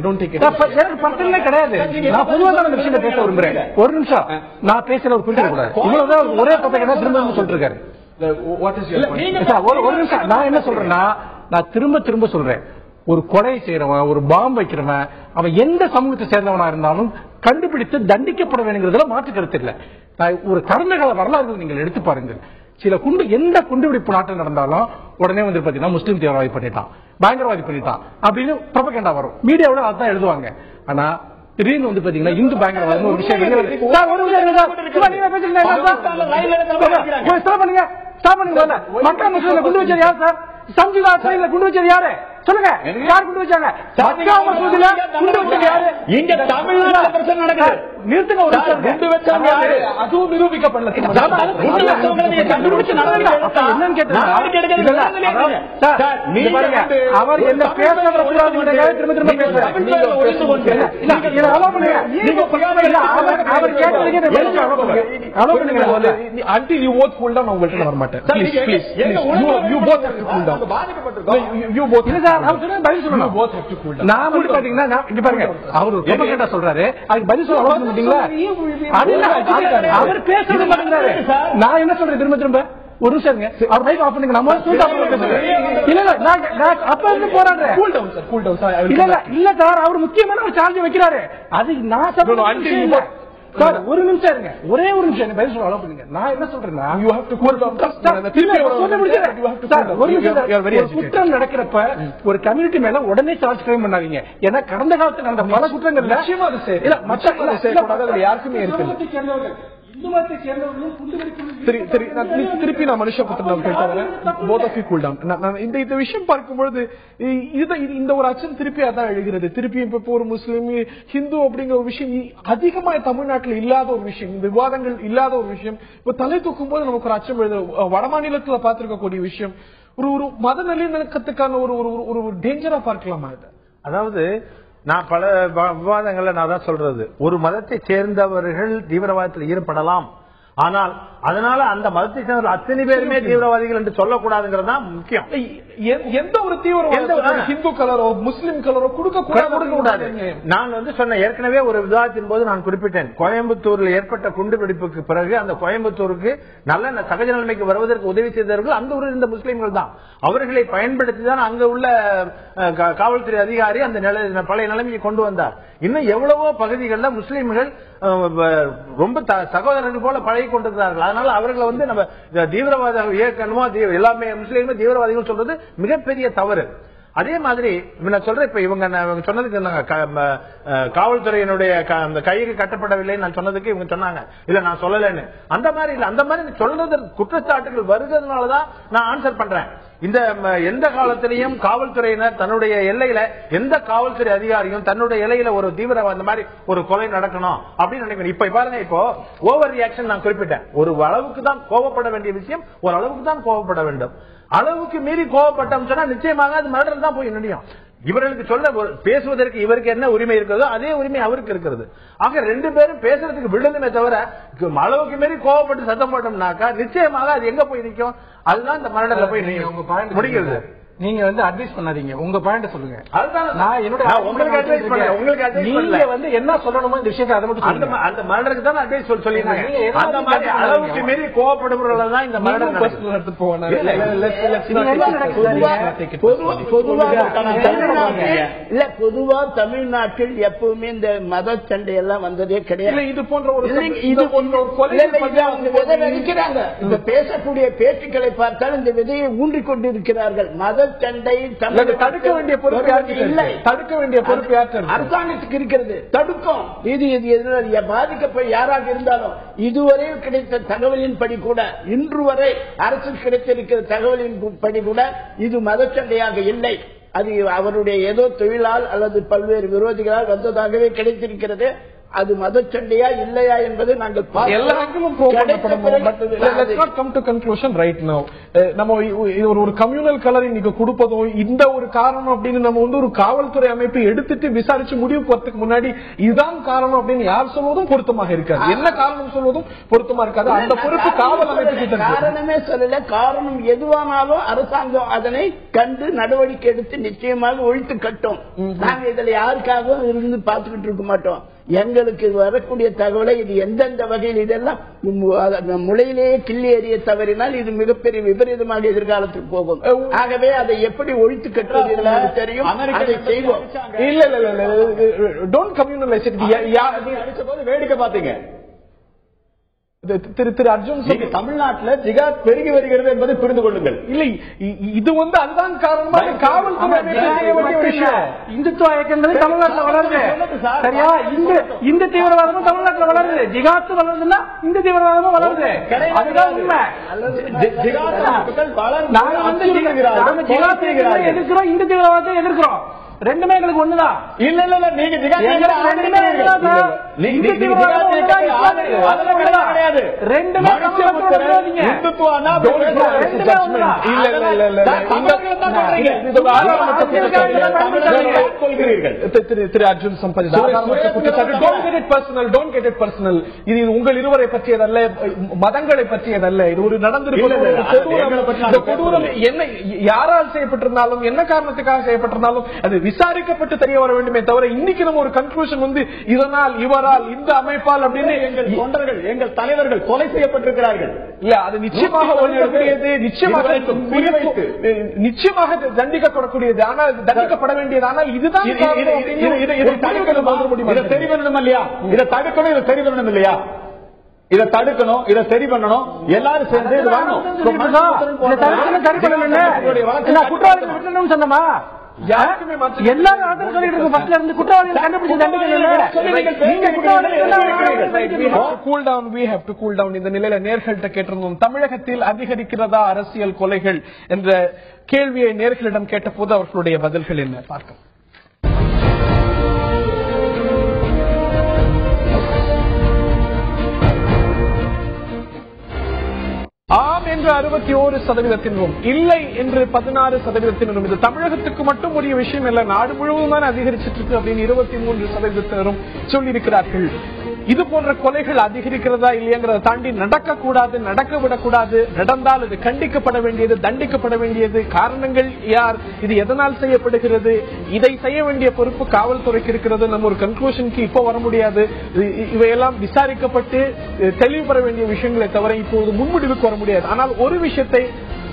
கிடையாது. நான் பொதுவாக அந்த விஷயத்தை பேச விரும்புறேன். ஒரு நிமிஷம், நான் பேசுற ஒரு குறிப்பிட கூடாது. இவ்வளவுதான் ஒரே பத்திரிக்கை திரும்ப சொல்லிட்டு இருக்காரு. ஒரு நிமிஷம், நான் என்ன சொல்றேன்னா, நான் திரும்ப திரும்ப சொல்றேன், ஒரு கொலை செய்யறவன், ஒரு பாம்பு வைக்கிறவன், அவன் எந்த சமூகத்தை சேர்ந்தவனா இருந்தாலும் கண்டுபிடித்து தண்டிக்கப்பட வேணுங்கிறதுல மாற்று கருத்து இல்லை. ஒரு கடந்த கால வரலாறு நீங்கள் எடுத்து பாருங்க. சில எந்த குண்டுவெடிப்பு நாட்டில் நடந்தாலும் உடனே பாத்தீங்கன்னா முஸ்லீம் தீவிரவாதி பண்ணிட்டான், பயங்கரவாதி பண்ணிட்டான் அப்படின்னு ப்ரொபகண்டா வரும். மீடியாவோட அதான் எழுதுவாங்க. ஆனா திடீர்னு பாத்தீங்கன்னா இந்து பயங்கரவாதம் ஒரு விஷயம் மக்கள் முஸ்லீம் குண்டு வச்சது யார் சார்? சம்ஜிதா சைட்ல குண்டு வச்சது யாரு சொல்லுங்க? யார் குண்டு வச்சாங்க? இங்க தமிழ்நாடு பிரச்சனை நடக்குது. நிறுத்துங்க ஒரு நிமிஷம். குண்டு வச்சவங்க யாரு? அதுவும் நிரூபிக்கப்படல. குண்டு வச்சவங்க நீங்க கண்டுபிடிச்சு நடவடிக்கை என்னன்னு கேட்டீங்க. அவர் என்ன பேசுறதுக்காக திரும்ப திரும்ப பேசுறாரு. Until you both cool down, நான் வர மாட்டேன். Please. You both have to cool down. You both. இல்ல சார், நான் சொல்றேன் பதில் சொல்லணும். You both have to cool down. நான் முடி பாத்தீங்கன்னா இங்க பாருங்க, அவர் ரொம்ப கேட்டா சொல்றாரு, அதுக்கு பதில் சொல்ல அலோவ் பண்ணீங்களா? அவர் பேசுறது பாருங்க. நான் என்ன சொல்றேன் திரும்ப ஒரு நிமிஷம் அவர் மைக் ஆஃப் பண்ணுங்க. நம்ம இல்ல நான் அப்ப இருந்து போராடுறேன். இல்ல சார், அவர் முக்கியமான ஒரு சார்ஜ் வைக்கிறாரு. அது நான் சார் ஒரு நிமிஷம் இருங்க, ஒரே ஒரு நிமிஷம் பதில் சொல்ல அலோவ் பண்ணுங்க. நான் என்ன சொல்றேன்னா, you have to cool down. குற்றம் நடக்கிறப்ப ஒரு கம்யூனிட்டி மேல உடனே சார்ஜ் கிளைம் பண்ணாதீங்க. ஏன்னா கடந்த காலத்துல நடந்த பல குற்றங்கள் யாருக்குமே இருக்கு. திருப்பி நான் மனுஷபுத்திரன் இந்த விஷயம் பார்க்கும்பொழுது இந்த ஒரு அச்சம் திருப்பி அதான் எழுகிறது. திருப்பி இப்ப ஒரு முஸ்லீம் ஹிந்து அப்படிங்கிற ஒரு விஷயம் அதிகமா தமிழ்நாட்டில் இல்லாத ஒரு விஷயம், இந்த விவாதங்கள் இல்லாத ஒரு விஷயம் இப்ப தலை தூக்கும் போது நமக்கு ஒரு அச்சம் எழுது. வட மாநிலத்துல பார்த்திருக்கக்கூடிய விஷயம் ஒரு மத நல்லிணக்கத்துக்கான ஒரு டேஞ்சரா பார்க்கலாமா? அதாவது நான் பல விவாதங்கள்ல நான் தான் சொல்றது, ஒரு மதத்தை சேர்ந்தவர்கள் தீவிரவாதத்தில் ஈடுபடலாம், ஆனால் அதனால அந்த மதத்தை சேர்ந்த அத்தனை பேருமே தீவிரவாதிகள் என்று சொல்லக்கூடாதுங்கிறது தான் முக்கியம். எந்த ஒரு தீவிரவாத ஹிந்து கலரோ முஸ்லிம் கலரோ கொடுக்க கூடாது. நான் சொன்ன ஏற்கனவே ஒரு விவாதத்தின் போது நான் குறிப்பிட்டேன், கோயம்புத்தூரில் ஏற்பட்ட குண்டுவெடிப்புக்கு பிறகு அந்த கோயம்புத்தூருக்கு நல்ல சகஜ நிலைமைக்கு வருவதற்கு உதவி செய்தவர்கள் அந்த ஊரில் இருந்த முஸ்லிம்கள் தான். அவர்களை பயன்படுத்தி தான் அங்க உள்ள காவல்துறை அதிகாரி அந்த பழைய நிலைமையை கொண்டு வந்தார். இன்னும் எவ்வளவோ பகுதிகளில் முஸ்லிம்கள் ரொம்ப சகோதரர்கள் போல பழகி கொண்டிருக்கிறார்கள். அதனால அவர்களை நம்ம தீவிரவாத இயக்கணுமோ எல்லாமே முஸ்லீம்கள் தீவிரவாதிகள் சொல்றது மிகப்பெரிய தவறு. அதே மாதிரி நான் சொல்றேன், இப்ப இவங்க சொன்னதுக்கு காவல்துறையினுடைய கைக்கு கட்டப்படவில்லை நான் சொன்னதுக்கு இவங்க சொன்னாங்க இல்ல நான் சொல்லலன்னு. அந்த மாதிரி இல்ல, அந்த மாதிரி சொல்றது குற்றச்சாட்டுகள் வருகிறதுனாலதான் நான் ஆன்சர் பண்றேன். இந்த எந்த காலத்திலையும் காவல்துறையினர் தன்னுடைய எல்லையில எந்த காவல்துறை அதிகாரியும் தன்னுடைய எல்லையில ஒரு தீவிரவாத இந்த மாதிரி ஒரு கொலை நடக்கணும் அப்படின்னு நினைக்கணும். இப்ப பாருங்க, இப்போ ஓவர் ரியாக்ஷன் நான் குறிப்பிட்டேன். ஒரு அளவுக்கு தான் கோபப்பட வேண்டிய விஷயம், ஒரு அளவுக்கு தான் கோபப்பட வேண்டும். அளவுக்கு மீறி கோபப்பட்டோம் சொன்னா நிச்சயமாக அது மர்டர் தான் போய் நினையும். இவர்களுக்கு சொல்ல பேசுவதற்கு இவருக்கு என்ன உரிமை இருக்கிறதோ அதே உரிமை அவருக்கு இருக்கிறது. ஆக ரெண்டு பேரும் பேசுறதுக்கு விடணுமே தவிர அளவுக்கு மீறி கோபப்பட்டு சத்தம் போட்டோம்னாக்கா நிச்சயமாக அது எங்க போய் நிற்கும்? அதுதான் இந்த மர்டர்ல போய் முடிக்கிறது. நீங்க அட்வைஸ் பண்ணாதீங்க, உங்க பாயிண்ட் சொல்லுங்க. நான் உங்களுக்கு அட்வைஸ் பண்ணல, உங்களுக்கு நீங்க என்ன சொல்லணுமோ இந்த விஷயத்தை அதை மட்டும் அந்த மர்டருக்கு தான் அட்வைஸ் சொல்லிருக்கீங்க. அந்த மாதிரி அளவுக்கு மீறி கோவப்படுபவர்கள் தான் இந்த மர்டர் எடுத்து போவாங்க. இல்ல பொதுவா தமிழ்நாட்டில் எப்பவுமே இந்த மத சண்டை எல்லாம் வந்ததே கிடையாது. இது போன்ற ஒரு இந்த பேசக்கூடிய பேச்சுக்களை பார்த்தால் இந்த விதையை ஊன்றிக் கொண்டிருக்கிறார்கள். மத சண்டை தடுக்க வேண்டிய பொறுப்பு இல்லை, தடுக்க வேண்டிய பொறுப்பு அரசாங்கத்துக்கு இருக்கிறது. தடுக்கும் இது பாதிக்கப்பட்ட யாராக இருந்தாலும் இதுவரையில் கிடைத்த தகவலின் படி கூட இன்று வரை அரசு கிடைத்திருக்கிற தகவலின் படி கூட இது மத சண்டையாக இல்லை. அது அவருடைய ஏதோ தொழிலால் அல்லது பல்வேறு விரோதிகளால் வந்ததாகவே கிடைத்திருக்கிறது. அது மத சண்டையா இல்லையா என்பது நாங்கள் ஒரு கம்யூனல் கலர் இன்னைக்கு கொடுப்பதும் இந்த ஒரு காரணம் அப்படின்னு நம்ம ஒரு காவல்துறை அமைப்பை எடுத்துட்டு விசாரிச்சு முடிவு போறதுக்கு முன்னாடி இதுதான் காரணம் அப்படின்னு யார் சொல்வதும் பொருத்தமாக இருக்காது. என்ன காரணம் சொல்வதும் பொருத்தமா இருக்காது. அந்த பொறுப்பு காவல் அமைப்புக்கு காரணமே சொல்லல. காரணம் எதுவானாலும் அரசாங்கம் அதனை கண்டு நடவடிக்கை எடுத்து நிச்சயமாக ஒழித்து கட்டும். நாங்க இதுல யாருக்காகவும் இருந்து பார்த்துக்கிட்டு இருக்க மாட்டோம். எங்களுக்கு வரக்கூடிய தகவலை இது எந்தெந்த வகையில் இதெல்லாம் முளையிலேயே கிள்ளி எறிய தவறினால் இது மிகப்பெரிய விபரீதமாக எதிர்காலத்துக்கு போகும். ஆகவே அதை எப்படி ஒழித்து கட்டுவது தெரியும், அதை செய்வோம். இல்ல இல்ல இல்ல, டோன்ட் கம்யூனலைஸ். வேடிக்கை பாத்தீங்க திரு அர்ஜுன் தமிழ்நாட்டில் ஜிகாத் பெருகி வருகிறது என்பதை புரிந்து கொள்ளுங்கள். இல்லை, இது அதுதான் காரணமாக காவல்துறை இந்துத்துவ இயக்கங்கள் தமிழ்நாட்டில் வளருது. சரியா? இந்த தீவிரவாதமும் தமிழ்நாட்டில் வளருது. ஜிகாத்து வளருதுன்னா இந்த தீவிரவாதமும் வளருது. அதுதான் உண்மை. நாங்க ஜிகாத்தை எதிர்க்கிறோம், இந்த தீவிரவாதத்தை எதிர்க்கிறோம். ரெண்டுமே எங்களுக்கு ஒண்ணுதான். இல்ல இல்ல இல்ல நீங்க கிடையாது. திரு அர்ஜுன் சம்பத், இது உங்கள் இருவரை பற்றியதல்ல, மதங்களை பற்றியதல்ல. இது ஒரு நடந்திருக்கும் கொடூரம் என்ன யாரால் செய்யப்பட்டிருந்தாலும் என்ன காரணத்துக்காக செய்யப்பட்டிருந்தாலும் அது விசாரிக்கப்பட்டு தெரிய வர வேண்டுமே தவிர இன்னைக்கு நம்ம ஒரு கன்க்ளூஷன் வந்து இதனால் இவரால் இந்த அமைப்பால் அப்படின்னு எங்கள் தொண்டர்கள் எங்கள் தலைவர்கள் கொலை செய்யப்பட்டிருக்கிறார்கள். இல்ல அது நிச்சயமாக நிச்சயமாக தண்டிக்கப்படக்கூடியது. ஆனால் தண்டிக்கப்பட வேண்டியது. ஆனால் இதுதான் இதை சரி பண்ணணும் இல்லையா? இதை தடுக்கணும், இதை சரி பண்ணணும் இல்லையா? இதை தடுக்கணும், இதை சரி பண்ணணும், எல்லாரும் சேர்ந்து இது வாங்கணும். சொன்னமா எல்லாரும் இந்த நிலையில நேர்கள்ட்ட கேட்டிருந்தோம், தமிழகத்தில் அதிகரிக்கிறதா அரசியல் கொலைகள் என்ற கேள்வியை நேர்களிடம் கேட்ட போது அவர்களுடைய பதில்கள் என்ன பார்க்கலாம். ஆம் என்று 61%, இல்லை என்று 16%. இது தமிழகத்துக்கு மட்டும் உரிய விஷயம் இல்ல, நாடு முழுவதும் தான் அதிகரிச்சிட்டு இருக்கு அப்படின்னு 23% சொல்லியிருக்கிறார்கள். இது போன்ற கொலைகள் அதிகரிக்கிறதா இல்லையாங்கிறத தாண்டி நடக்கக்கூடாது, நடக்க விடக்கூடாது, நடந்தால் இது கண்டிக்கப்பட வேண்டியது, தண்டிக்கப்பட வேண்டியது. காரணங்கள் யார், இது எதனால் செய்யப்படுகிறது, இதை செய்ய வேண்டிய பொறுப்பு காவல்துறைக்கு இருக்கிறது. நம்ம ஒரு கன்க்ளூஷனுக்கு இப்போ வர முடியாது. இவையெல்லாம் விசாரிக்கப்பட்டு தெளிவு பெற வேண்டிய விஷயங்களை தவிர இப்போது முன்முடிவுக்கு வர முடியாது. ஆனால் ஒரு விஷயத்தை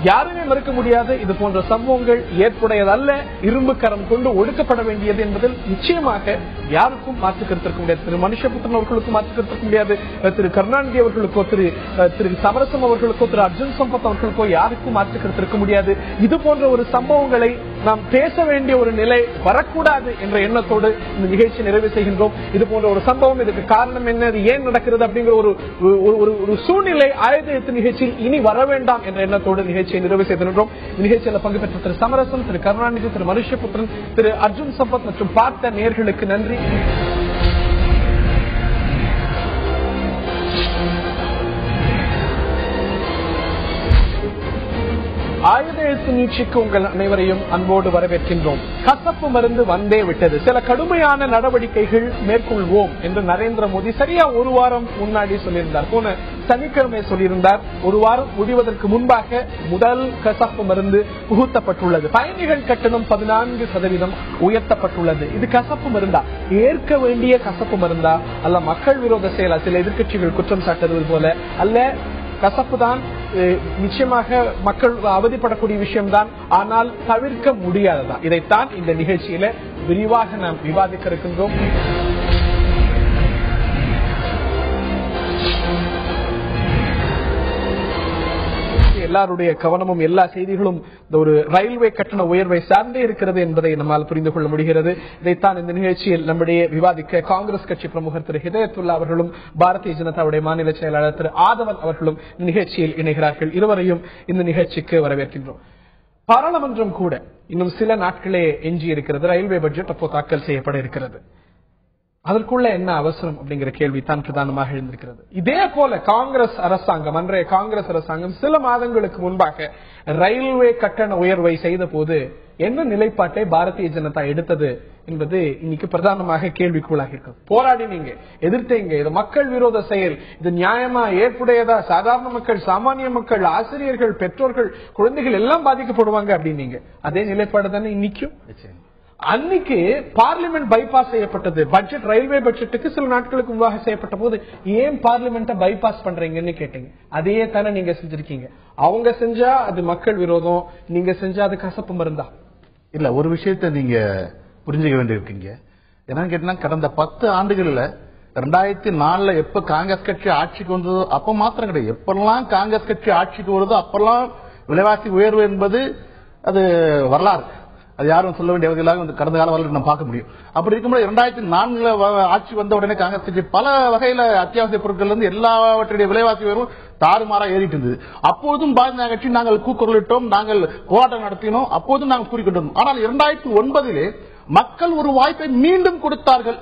யாருமே மறுக்க முடியாது, இது போன்ற சம்பவங்கள் ஏற்புடையதல்ல, இரும்பு கரம் கொண்டு ஒடுக்கப்பட வேண்டியது என்பதில் நிச்சயமாக யாருக்கும் மாற்று கருத்திருக்க முடியாது. திரு மனுஷபுத்திரன் அவர்களுக்கும் மாற்று கருத்திருக்க முடியாது, திரு கருணாநிதி அவர்களுக்கோ திரு சமரசம் அவர்களுக்கோ திரு அர்ஜுன் சம்பத் அவர்களுக்கோ யாருக்கும் மாற்று கருத்திருக்க முடியாது. இது போன்ற ஒரு சம்பவங்களை நாம் பேச வேண்டிய ஒரு நிலை வரக்கூடாது என்ற எண்ணத்தோடு இந்த நிகழ்ச்சி நிறைவு செய்கின்றோம். இது போன்ற ஒரு சம்பவம், இதுக்கு காரணம் என்ன, இது ஏன் நடக்கிறது அப்படிங்கிற ஒரு சூழ்நிலை ஆயுத நிகழ்ச்சியில் இனி வர வேண்டாம் என்ற எண்ணத்தோடு நிகழ்ச்சியை நிறைவு செய்திருக்கிறோம். நிகழ்ச்சியில் பங்கு பெற்ற திரு சமரசம், திரு கருணாநிதி, திரு மனுஷபுத்திரன், திரு அர்ஜுன் சம்பத் மற்றும் பார்த்த நேயர்களுக்கு நன்றி. ஆயுத எழுத்து நீட்சிக்கு உங்கள் அனைவரையும் அன்போடு வரவேற்கின்றோம். கசப்பு மருந்து வந்தே விட்டது, சில கடுமையான நடவடிக்கைகள் மேற்கொள்வோம் என்று நரேந்திர மோடி சரியா ஒரு வாரம் முன்னாடி சொல்லியிருந்தார். போன சனிக்கிழமை சொல்லியிருந்தார். ஒரு வாரம் முடிவதற்கு முன்பாக முதல் கசப்பு மருந்து புகுத்தப்பட்டுள்ளது. பயணிகள் கட்டணம் 14% உயர்த்தப்பட்டுள்ளது. இது கசப்பு மருந்தா, ஏற்க வேண்டிய கசப்பு மருந்தா, அல்ல மக்கள் விரோத செயலா? சில எதிர்கட்சிகள் குற்றம் சாட்டுவது போல அல்ல, கசப்பு தான், நிச்சயமாக மக்கள் அவதிப்படக்கூடிய விஷயம்தான், ஆனால் தவிர்க்க முடியாததான். இதைத்தான் இந்த நிகழ்ச்சியில விரிவாக நாம் விவாதிக்க இருக்கின்றோம். எல்லாருடைய கவனமும் எல்லா செய்திகளும் ஒரு ரயில்வே கட்டண உயர்வை சார்ந்தே இருக்கிறது என்பதை நம்மால் புரிந்து கொள்ள முடிகிறது. இதைத்தான் இந்த நிகழ்ச்சியில் நம்முடைய விவாதிக்க காங்கிரஸ் கட்சி பிரமுகர் திரு ஹிதயத்துல்லா அவர்களும் பாரதிய ஜனதாவுடைய மாநில செயலாளர் திரு ஆதவன் அவர்களும் நிகழ்ச்சியில் இணைகிறார்கள். இருவரையும் இந்த நிகழ்ச்சிக்கு வரவேற்கின்றோம். பாராளுமன்றம் கூட இன்னும் சில நாட்களே எஞ்சி இருக்கிறது. ரயில்வே பட்ஜெட் அப்போ தாக்கல் செய்யப்பட இருக்கிறது. அதற்குள்ள என்ன அவசரம் அப்படிங்கிற கேள்வி தான் பிரதானமாக எழுந்திருக்கிறது. இதே போல காங்கிரஸ் அரசாங்கம், அன்றைய காங்கிரஸ் அரசாங்கம் சில மாதங்களுக்கு முன்பாக ரயில்வே கட்டண உயர்வை செய்த போது என்ன நிலைப்பாட்டை பாரதிய ஜனதா எடுத்தது என்பது இன்னைக்கு பிரதானமாக கேள்விக்குள்ளாக இருக்கு. போராடினீங்க, எதிர்த்தீங்க, இது மக்கள் விரோத செயல், இது நியாயமா, ஏற்புடையதா, சாதாரண மக்கள், சாமானிய மக்கள், ஆசிரியர்கள், பெற்றோர்கள், குழந்தைகள் எல்லாம் பாதிக்கப்படுவாங்க அப்படின்னீங்க. அதே நிலைப்பாடு தானே இன்னைக்கும்? அன்னைக்கு பார்லிமெண்ட் பைபாஸ் செய்யப்பட்டது. பட்ஜெட், ரயில்வே பட்ஜெட்டுக்கு சில நாட்களுக்கு முன்பாக செய்யப்பட்ட போது ஏன் பார்லிமெண்ட பைபாஸ் பண்றீங்கன்னு கேட்டீங்க. அதையே தானே நீங்க செஞ்சிருக்கீங்க. அவங்க செஞ்சா அது மக்கள் விரோதம், நீங்க செஞ்சா அது கசப்பு மருந்தா? இல்ல, ஒரு விஷயத்த நீங்க புரிஞ்சுக்க வேண்டியிருக்கீங்க. என்னன்னு கேட்டீங்கன்னா, கடந்த 10 ஆண்டுகள்ல 2004 எப்ப காங்கிரஸ் கட்சி ஆட்சிக்கு வந்ததோ அப்ப மாத்திரம் கிடையாது, எப்பெல்லாம் காங்கிரஸ் கட்சி ஆட்சிக்கு வருதோ அப்பெல்லாம் விலைவாசி உயர்வு என்பது அது வரலாறு. அது யாரும் சொல்ல வேண்டிய அவர்களாக கடந்த கால வரலாறு நம்ம பார்க்க முடியும். அப்படி இருக்கும்போது 2004 ஆட்சி வந்த உடனே காங்கிரஸ் கட்சி பல வகையில அத்தியாவசிய பொருட்கள் இருந்து எல்லாவற்றுடைய விலைவாசி உயர்வும் தாறுமாறா ஏறிட்டு இருந்தது. அப்போதும் பாரதிய கட்சி நாங்கள் கூக்குரலிட்டோம், நாங்கள் போராட்டம் நடத்தினோம், அப்போதும் நாங்கள் கூறிக்கொண்டோம். ஆனால் 2009 மக்கள் ஒரு வாய்ப்பை மீண்டும் கொடுத்தார்கள்.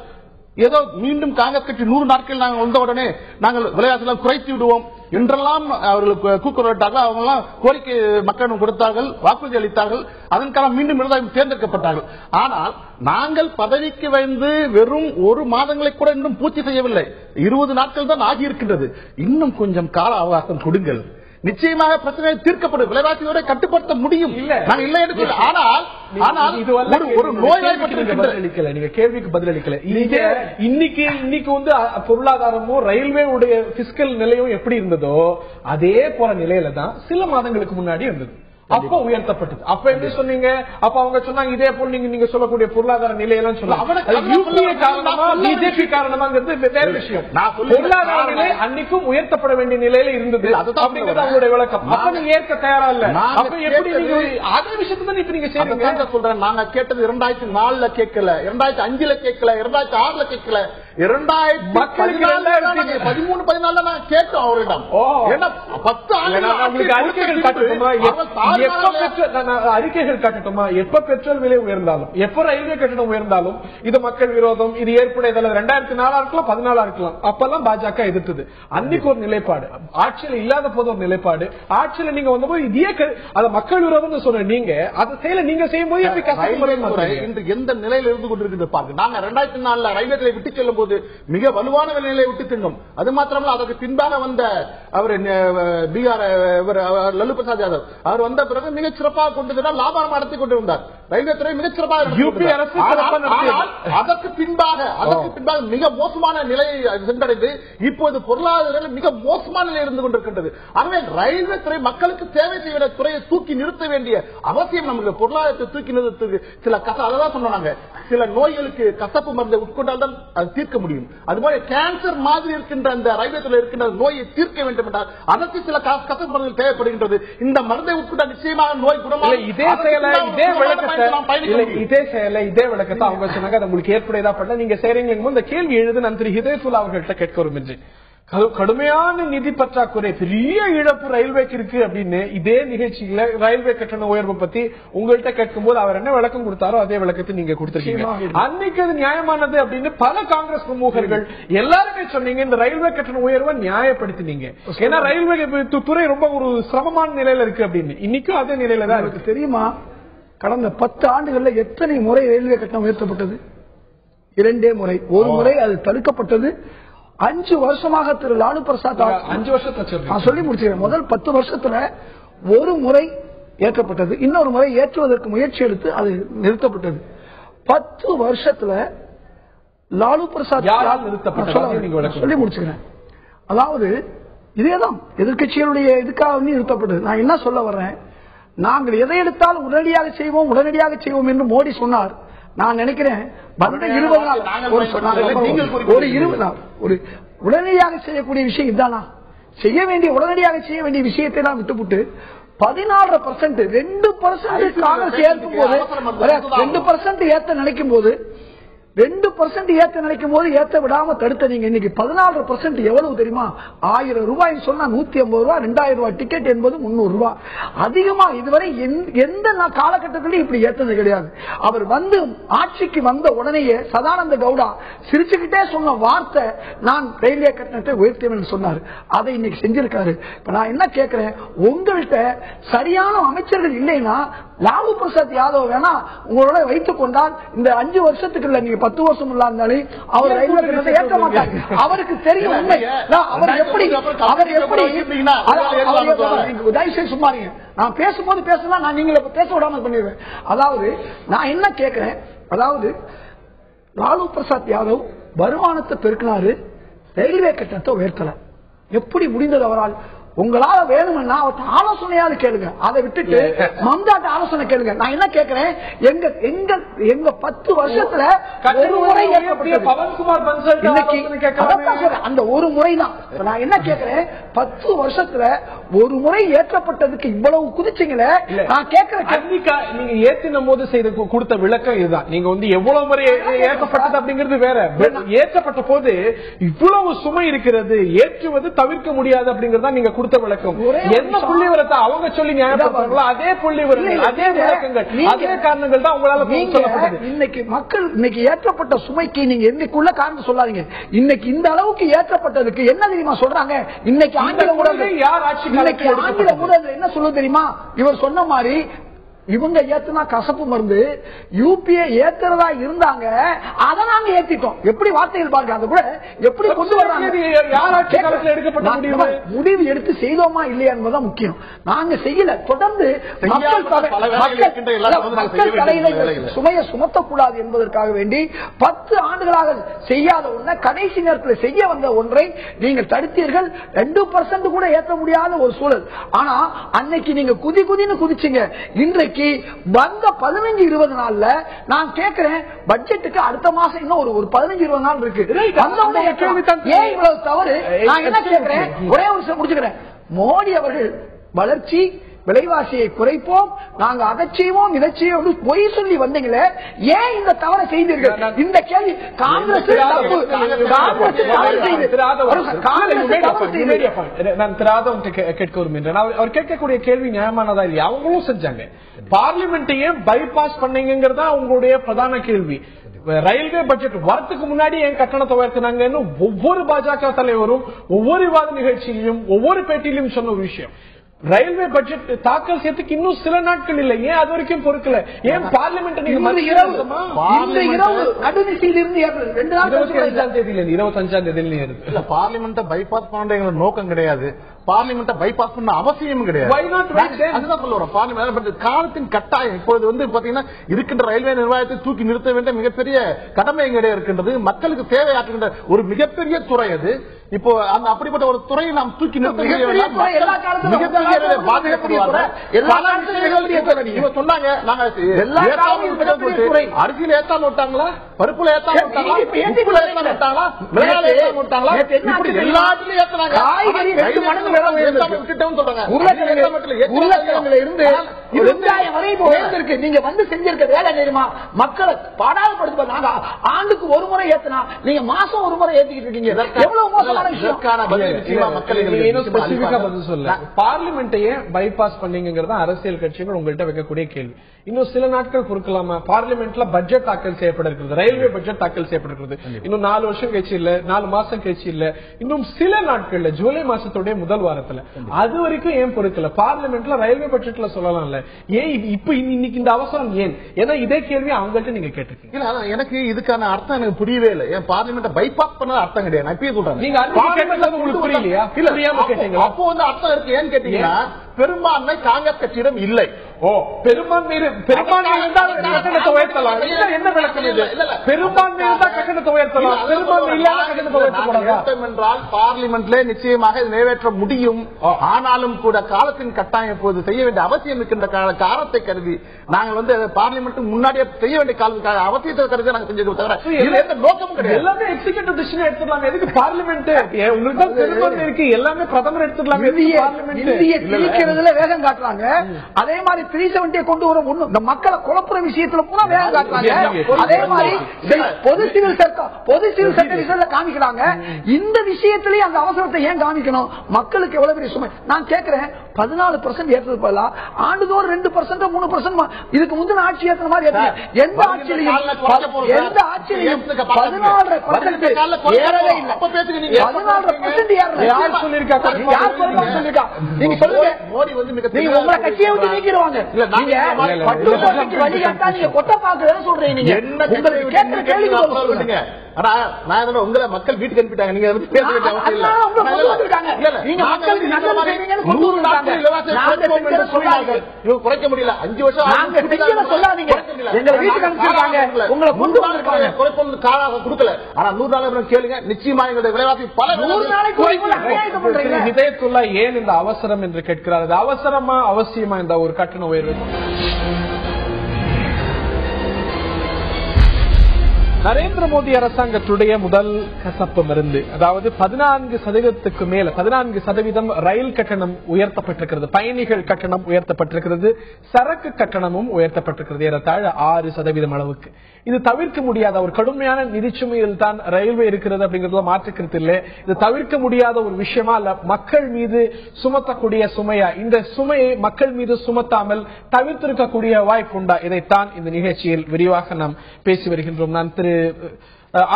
ஏதோ மீண்டும் காங்கிரஸ் கட்சி 100 நாட்கள் நாங்கள் வந்த உடனே நாங்கள் விலைவாசிகள் குறைத்து விடுவோம் என்றெல்லாம் அவர்களுக்கு கூக்குரலிட்டார்கள். அவங்க எல்லாம் கோரிக்கை மக்களிடம் கொடுத்தார்கள், வாக்குறுதி அளித்தார்கள். அதற்காக மீண்டும் தேர்ந்தெடுக்கப்பட்டார்கள். ஆனால் நாங்கள் பதவிக்கு வந்து வெறும் 1 மாதங்களை கூட இன்னும் பூர்த்தி செய்யவில்லை. 20 நாட்கள் தான் ஆகியிருக்கின்றது. இன்னும் கொஞ்சம் கால அவகாசம் கொடுங்கள், நிச்சயமாக பிரச்சனை தீர்க்கப்படும், விலைவாசியோட கட்டுப்படுத்த முடியும். நாங்கள் இல்லை என்று சொல்ல. ஆனால் ஒரு நோயாளிப்பட்டிருக்கின்ற நீங்க கேள்விக்கு பதில் அளிக்கல. இன்னைக்கு வந்து பொருளாதாரமும் ரயில்வே பிஸ்கல் நிலையும் எப்படி இருந்ததோ அதே போல நிலையில தான் சில மாதங்களுக்கு முன்னாடி இருந்தது. அப்ப உயர்த்தப்பட்டது. அப்ப எப்படி சொன்னீங்க? அப்ப அவங்க சொன்னாங்க இதே போல் நீங்க சொல்லக்கூடிய பொருளாதார நிலையெல்லாம் சொன்னாங்க. காரணமா பிஜேபி காரணமாங்கிறது வேற விஷயம். பொருளாதார நிலை அன்னைக்கும் உயர்த்தப்பட வேண்டிய நிலையில இருந்தது அப்படிங்கிறது அவங்களுடைய விளக்கம். அப்ப நீங்க ஏற்க தயாரா இல்ல. அப்ப எப்படி நீங்க அதே விஷயத்தை இப்ப நீங்க செய்றீங்க? சொல்றேன், நாங்க கேட்டது 2004 கேட்கல, 2005 கேட்கல, 2006 கேட்கல, 2013-14 நாங்க கேட்டோம் அவரிடம். ஏன்னா 10 அறிக்கைகள் காட்டட்டுமா? எப்ப பெட்ரோல் விலை உயர்ந்தாலும், எப்ப ரயில்வே கட்டணம் உயர்ந்தாலும் இது மக்கள் விரோதம், இது ஏற்புடையதல்ல. 2004 இருக்கலாம், 14 இருக்கலாம். அப்பெல்லாம் பாஜக எதிர்த்தது. அன்னைக்கு ஒரு நிலைப்பாடு, ஆட்சியில் இல்லாத போது ஒரு நிலைப்பாடு, ஆட்சியில நீங்க வந்தபோது இதே மக்கள் விரோதம் சொன்ன நீங்க அதை செய்யல. நீங்க செய்யும் போது இன்று எந்த நிலையில் இருந்து கொண்டிருக்கிறது பாருங்க. நாங்க 2004 ரயில்வே விட்டு செல்லும் போது மிக வலுவான நிலையை விட்டு சென்றோம். அது மாத்திரமல்ல, அதற்கு பின்பாக வந்த அவர் பீகார் லல்லு பிரசாத் யாதவ் அவர் வந்த பிறகு மிகச் சிறப்பாக கொண்டு லாபம் நடத்தி கொண்டு வந்தார். ரயில்வே துறை மிகச் சிறப்பாக. யூபி அரசு அதற்கு பின்பாக மிக மோசமான நிலையை சென்றடைந்து இப்போது பொருளாதார மிக மோசமான நிலையில் இருந்து கொண்டிருக்கின்றது. ஆகவே ரயில்வே துறை மக்களுக்கு சேவை செய்கிற துறையை தூக்கி நிறுத்த வேண்டிய அவசியம் நமக்கு. பொருளாதாரத்தை தூக்கி நிறுத்துக்கு சில அதான் சொன்னாங்க, சில நோய்களுக்கு கசப்பு மருந்தை உட்கொண்டால் தான் அது தீர்க்க முடியும். அதுபோல கேன்சர் மாதிரி இருக்கின்ற அந்த ரயில்வே துறையில் இருக்கின்ற நோயை தீர்க்க வேண்டும் என்றால் அதற்கு சில கசப்பு மருந்துகள் தேவைப்படுகின்றது. இந்த மருந்தை உட்கொண்டால் நிச்சயமாக நோய் குணமாக. இதே செயலை இதே விளக்கத்தை அவங்க சொன்னாங்க. உங்களுக்கு ஏற்புடையதா பண்ண நீங்க செய்றீங்க. இந்த கேள்வி எழுது நான் திரு ஹிதயத்துல்லா அவர்கள்ட்ட கேட்க வரும் என்று. கடுமையான நிதி பற்றாக்குறை, பெரிய இழப்பு ரயில்வேக்கு இருக்கு அப்படின்னு இதே நிகழ்ச்சியில ரயில்வே கட்டண உயர்வு பத்தி உங்கள்கிட்ட கேட்கும் போது அவர் என்ன விளக்கம் கொடுத்தாரோ அதே விளக்கத்தை நீங்க கொடுத்திருக்கீங்க. அன்னைக்கு அது நியாயமானது அப்படின்னு பல காங்கிரஸ் பிரமுகர்கள் எல்லாருமே சொன்னீங்க. இந்த ரயில்வே கட்டண உயர்வை நியாயப்படுத்தினீங்க. ஏன்னா ரயில்வே துறை ரொம்ப ஒரு சிரமமான நிலையில இருக்கு அப்படின்னு. இன்னைக்கும் அதே நிலையில தான் இருக்கு. தெரியுமா, கடந்த 10 ஆண்டுகள்ல எத்தனை முறை ரயில்வே கட்டணம் உயர்த்தப்பட்டது? 2 முறை. ஒரு முறை அது தடுக்கப்பட்டது. 5 வருஷமாக திரு லாலு பிரசாத் 5 வருஷத்துல நான் சொல்லி முடிச்சிருக்கேன். முதல் 10 வருஷத்துல ஒரு முறை ஏற்றப்பட்டது, இன்னொரு முறை ஏற்றுவதற்கு முயற்சி எடுத்து அது நிறுத்தப்பட்டது. 10 வருஷத்துல லாலு பிரசாத் சொல்லி முடிச்சுக்கிறேன். அதாவது இதேதான் எதிர்கட்சிகளுடைய இதுக்காக நிறுத்தப்பட்டது. நான் என்ன சொல்ல வர்றேன், நாங்கள் எதை எடுத்தாலும் உடனடியாக செய்வோம் என்று மோடி சொன்னார். நான் நினைக்கிறேன் 20 நாள் ஒரு 20 நாள் ஒரு உடனடியாக செய்யக்கூடிய விஷயம் இதுதானா? உடனடியாக செய்ய வேண்டிய விஷயத்தை நான் விட்டுவிட்டு 14% 2% காங்கிரஸ் ஏற்கும் போது 2% ஏற்ற நினைக்கும் போது 2% ஏற்ற நினைக்கும் போது ஏற்ற விடாம தடுத்த நீங்க இன்னைக்கு 14% எவ்வளவு தெரியுமா? 1000 ரூபாய் சொன்னா 150 ரூபாய், 2000 ரூபாய் டிக்கெட் என்பது 300 ரூபாய் அதிகமா. இதுவரை எந்த காலகட்டத்திலும் இப்படி ஏற்றது கிடையாது. அவர் வந்து ஆட்சிக்கு வந்த உடனேயே சதானந்த கவுடா சிரிச்சுக்கிட்டே சொன்ன வார்த்தை, நான் ரயில்வே கட்டணத்தை உயர்த்தேன் சொன்னார். அதை இன்னைக்கு செஞ்சிருக்காரு. இப்ப நான் என்ன கேட்கிறேன், உங்கள்கிட்ட சரியான அமைச்சர்கள் இல்லைன்னா லாலு பிரசாத் யாதவ் வேணா உங்களோட வைத்துக் கொண்டால் இந்த 5 வருஷத்துக்கு இல்ல, நீங்க 10 வருஷம் இல்லாத அவர் ரயில்வே கட்டணத்தை ஏற்க மாட்டாங்க. அவருக்கு தெரியும் உண்மை. தயவுசெய்து சும்மாங்க. நான் பேசும்போது பேசலாம், நான் நீங்களை பேச விடாம பண்ணிடுவேன். அதாவது நான் என்ன கேட்கிறேன், அதாவது லாலு பிரசாத் யாதவ் வருமானத்தை பெருக்கினாரு, ரயில்வே கட்டணத்தை உயர்த்தல. எப்படி முடிந்தது அவரால்? உங்களால வேணும்னா ஆலோசனையாவது கேளுங்க. அதை விட்டுட்டு மம்தாட்ட ஆலோசனை கேளுங்க. நான் என்ன கேட்கிறேன், எங்க 10 வருஷத்துல ஒரு முறை அந்த ஒரு முறை தான். நான் என்ன கேட்கிறேன், 10 வருஷத்துல ஒரு முறை ஏற்றப்பட்டதுக்கு இவ்வளவு குதிச்சீங்களே. நான் கேட்கிறேன், நீங்க ஏத்தின போது செய்த கொடுத்த விளக்கம் இதுதான். நீங்க வந்து எவ்வளவு முறை ஏற்றப்பட்டது அப்படிங்கிறது வேற. ஏற்றப்பட்ட போது இவ்வளவு சுமை இருக்கிறது, ஏற்றுவது தவிர்க்க முடியாது அப்படிங்கறத நீங்க கொடுத்த விளக்கம். என்ன புள்ளி விவரத்தை அவங்க சொல்லி நியாயப்படுறாங்களோ அதே புள்ளி விவரங்கள், அதே விளக்கங்கள், அதே காரணங்கள் தான் உங்களால இன்னைக்கு மக்கள் இன்னைக்கு ஏற்றப்பட்ட சுமைக்கு நீங்க இன்னைக்குள்ள காரணம் சொல்லாதீங்க. இன்னைக்கு இந்த அளவுக்கு ஏற்றப்பட்டதுக்கு என்ன தெரியுமா சொல்றாங்க? இன்னைக்கு ஆங்கில ஊடகங்கள் என்ன சொல்லுது தெரியுமா? இவர் சொன்ன மாதிரி இவங்க ஏத்துனா கசப்பு மருந்து யூபிஏ ஏத்துறதா இருந்தாங்க, அதை நாங்க ஏத்திட்டோம். எப்படி வார்த்தைகள் பாருங்க, அதை கூட எப்படி கொண்டு வர்றாங்க. முடிவு எடுத்து செய்தோமா இல்லையா என்பதுதான் முக்கியம். நாங்க செய்யல. தொடர்ந்து மக்கள் தலையில சுமையை சுமத்தக்கூடாது என்பதற்காக வேண்டி 10 ஆண்டுகளாக செய்யாத ஒன்றை கடைசி நேரத்தில் செய்ய வந்த ஒன்றை நீங்கள் தடுத்தீர்கள். 2% கூட ஏற்ற முடியாத ஒரு சூழல். ஆனா அன்னைக்கு நீங்க குதின்னு குதிச்சீங்க. இன்றைக்கு வந்த 15-20 நாள்ல நான் கேட்கிறேன், பட்ஜெட்டுக்கு அடுத்த மாசம் இன்னும் ஒரு 15-20 நாள் இருக்கு. ஏன் இவ்வளவு தவறு? நான் என்ன கேட்கிறேன், ஒரே ஒரு விஷயம் முடிச்சுக்கிறேன். மோடி அவர்கள் வளர்ச்சி, விலைவாசியை குறைப்போம், நாங்க அதை செய்வோம் இதை செய்வோம் பொய் சொல்லி வந்தீங்களே, ஏன் இந்த தவறை செய்தீர்கள்? இந்த கேள்வி காங்கிரஸ் கேட்க விரும்புகிறேன். அவர் கேட்கக்கூடிய கேள்வி நியாயமானதா இல்லையா? அவங்களும் செஞ்சாங்க. பார்லிமெண்ட்டையே பைபாஸ் பண்ணீங்கிறதா அவங்களுடைய பிரதான கேள்வி. ரயில்வே பட்ஜெட் வரத்துக்கு முன்னாடி ஏன் கட்டணத்தை உயர்த்தினாங்கன்னு ஒவ்வொரு பாஜக தலைவரும் ஒவ்வொரு விவாத நிகழ்ச்சியிலும் ஒவ்வொரு பேட்டியிலும் சொன்ன ஒரு விஷயம். ரயில்வே பட்ஜெட் தாக்கல் செய்யறதுக்கு இன்னும் சில நாட்கள் இல்லை, ஏன் அது வரைக்கும் பொறுக்கல? ஏன் பார்லிமெண்ட் 25ஆம் தேதியில இருக்கு. பார்லிமெண்ட் பைபாஸ் பண்ற நோக்கம் கிடையாது, பார்லிமெண்ட் பைபாஸ் பண்ண அவசியம் கிடையாது. அதுதான் சொல்ல வரோம். பார்லிமெண்ட் காலத்தின் கட்டாயம். இப்போது வந்து பாத்தீங்கன்னா இருக்கின்ற ரயில்வே நிர்வாகத்தை தூக்கி நிறுத்த வேண்டிய மிகப்பெரிய கடமை எங்கிட்ட இருக்கின்றது. மக்களுக்கு சேவையாற்றுகின்ற ஒரு மிகப்பெரிய துறை அது. இப்போ அந்த அப்படிப்பட்ட ஒரு துறையை நாம் தூக்கி நிறுத்த சொன்னாங்க. அரிசியில் ஏத்தாம விட்டாங்களா, பருப்புல ஏத்தாம விட்டாங்களா, உப்புல ஏத்தாம விட்டாங்களா, விளையாட ஏத்தாம விட்டாங்களா, எல்லாத்துலயும் ஏத்தாங்க. நீங்க வந்து செஞ்சிருக்க வேலை தெரியுமா? மக்களை பாடாதப்படுத்த ஆண்டுக்கு ஒரு முறை ஏத்தினா நீங்க மாசம் ஒரு முறை ஏத்திக்கிட்டு இருக்கீங்க. எவ்வளவு மோசமான விஷயம். பார்லிமெண்ட்டையே பைபாஸ் பண்ணீங்கிறத அரசியல் கட்சிகள் உங்கள்கிட்ட வைக்கக்கூடிய கேள்வி. இன்னும் சில நாட்கள் பொறுக்கலாமா? பார்லிமெண்ட்ல பட்ஜெட் தாக்கல் செய்யப்பட இருக்கிறது, ரயில்வே பட்ஜெட் தாக்கல் செய்யப்பட்டிருக்கிறது. இன்னும் 4 வருஷம் கழிச்சு இல்ல, 4 மாசம் கழிச்சு இல்ல, இன்னும் சில நாட்கள்ல ஜூலை மாசத்துடைய முதல் வாரத்துல. அது வரைக்கும் ஏன் பொறுக்கல? பார்லிமெண்ட்ல ரயில்வே பட்ஜெட்ல சொல்லலாம்ல, ஏன் இப்ப இன்னைக்கு இந்த அவசரம் ஏன்? ஏன்னா இதே கேள்வி அவங்கள்ட்ட நீங்க கேட்டிருக்கீங்க. எனக்கு இதுக்கான அர்த்தம் எனக்கு புரியவே இல்லை. ஏன் பார்லிமெண்ட் பைபாஸ் பண்ண அர்த்தம் கிடையாது. நான் இப்பயே சொல்றேன், நீங்க உங்களுக்கு புரியலையா? இல்ல, அப்போ வந்து அர்த்தம் இருக்கு. ஏன்னு கேட்டீங்கன்னா பெரும்பான்மை காங்கிரஸ் கட்சியிடம் இல்லை. பெரும்பான்மை இருந்தால் கட்டணத்தை உயர்த்தலாம். என்ன விளக்கம் இது? பெரும்பான்மை இருந்தால் கட்டணத்தை உயர்த்தலாம், பெரும்பான்மை இல்லாத கட்டணத்தை உயர்த்தலாம் என்றால் பார்லிமெண்ட்ல நிச்சயமாக நிறைவேற்ற முடியும். ஆனாலும் கூட காலத்தின் கட்டாயம் இப்போது செய்ய வேண்டிய அவசியம் இருக்கின்ற காலத்தை கருதி நாங்கள் வந்து பார்லிமெண்ட் முன்னாடியே செய்ய வேண்டிய காலத்துக்காக அவசியத்தை கருதி நாங்கள் செஞ்சது தவிர எந்த நோக்கமும் கிடையாது. எல்லாமே எக்ஸிகியூட்டிவ் டிசிஷன் எடுத்துக்கலாம். எதுக்கு பார்லிமெண்ட்? உங்களுக்கு தான் பெரும்பான்மை இருக்கு, எல்லாமே பிரதமர் எடுத்துக்கலாம். வேகம் காட்டுறாங்க. அதே மாதிரி 370 கொண்டு வரும் இந்த மக்களை குழப்புற விஷயத்துல பூரா வேகம் காட்டுறாங்க. அதே மாதிரி பொது சிவில் சட்ட காமிக்கிறாங்க. இந்த விஷயத்திலேயே அந்த அவசரத்தை ஏன் காமிக்கணும்? மக்களுக்கு எவ்வளவு பெரிய சுமை. நான் கேட்கிறேன், 14% ஏற்றது போல ஆண்டுதோறும் 2% 3% இதுக்கு முந்தின ஆட்சி ஏற்ற மாதிரி எந்த ஆட்சியிலையும் 14% ஏறவே இல்லை. 14% யார் சொல்லிருக்கா? நீங்க சொல்லுங்க. மோடி வந்து உங்களை கட்சியை விட்டு நீக்கிடுவாங்க. வழிகாட்டா நீங்க கொட்ட பாக்குறேன்னு சொல்றீங்க. உங்களுக்கு கேட்கிற கேள்வி சொல்லுங்க. உங்களை மக்கள் வீட்டுக்கு அனுப்பிட்டாங்க. நீங்க பேச வேண்டிய அவசியம் இல்ல. குறைக்க முடியல. 5 வருஷம் சொல்லாதீங்க. எங்களை வீட்டுக்கு அனுப்பிட்டாங்க, உங்களை கொண்டு வந்திருக்காங்க. குறைப்பது காலாக கொடுக்கல. ஆனா 100 நாள் கேளுங்க, நிச்சயமா எங்களுடைய விலைவாசி பல 100 நாளைக்கு ஹிதாயத்துல்லா ஏன் இந்த அவசரம் என்று கேட்கிறார். அது அவசரமா அவசியமா இந்த ஒரு கட்டண உயர்வு? நரேந்திர மோடி அரசாங்கத்துடைய முதல் கசப்பு மருந்து, அதாவது 14% மேல 14% ரயில் கட்டணம் உயர்த்தப்பட்டிருக்கிறது, பயணிகள் கட்டணம் உயர்த்தப்பட்டிருக்கிறது, சரக்கு கட்டணமும் உயர்த்தப்பட்டிருக்கிறது ஏறத்தாழ 6% அளவுக்கு. இது தவிர்க்க முடியாத ஒரு கடுமையான நிதிச்சுமையில் தான் ரயில்வே இருக்கிறது அப்படிங்கறதுல மாற்றுக்கிறது இல்லை. இது தவிர்க்க முடியாத ஒரு விஷயமா இல்ல, மக்கள் மீது சுமத்தக்கூடிய சுமையா, இந்த சுமையை மக்கள் மீது சுமத்தாமல் தவிர்த்திருக்கக்கூடிய வாய்ப்புண்டா, இதைத்தான் இந்த நிகழ்ச்சியில் விரிவாக நாம் பேசி வருகின்றோம். நான் திரு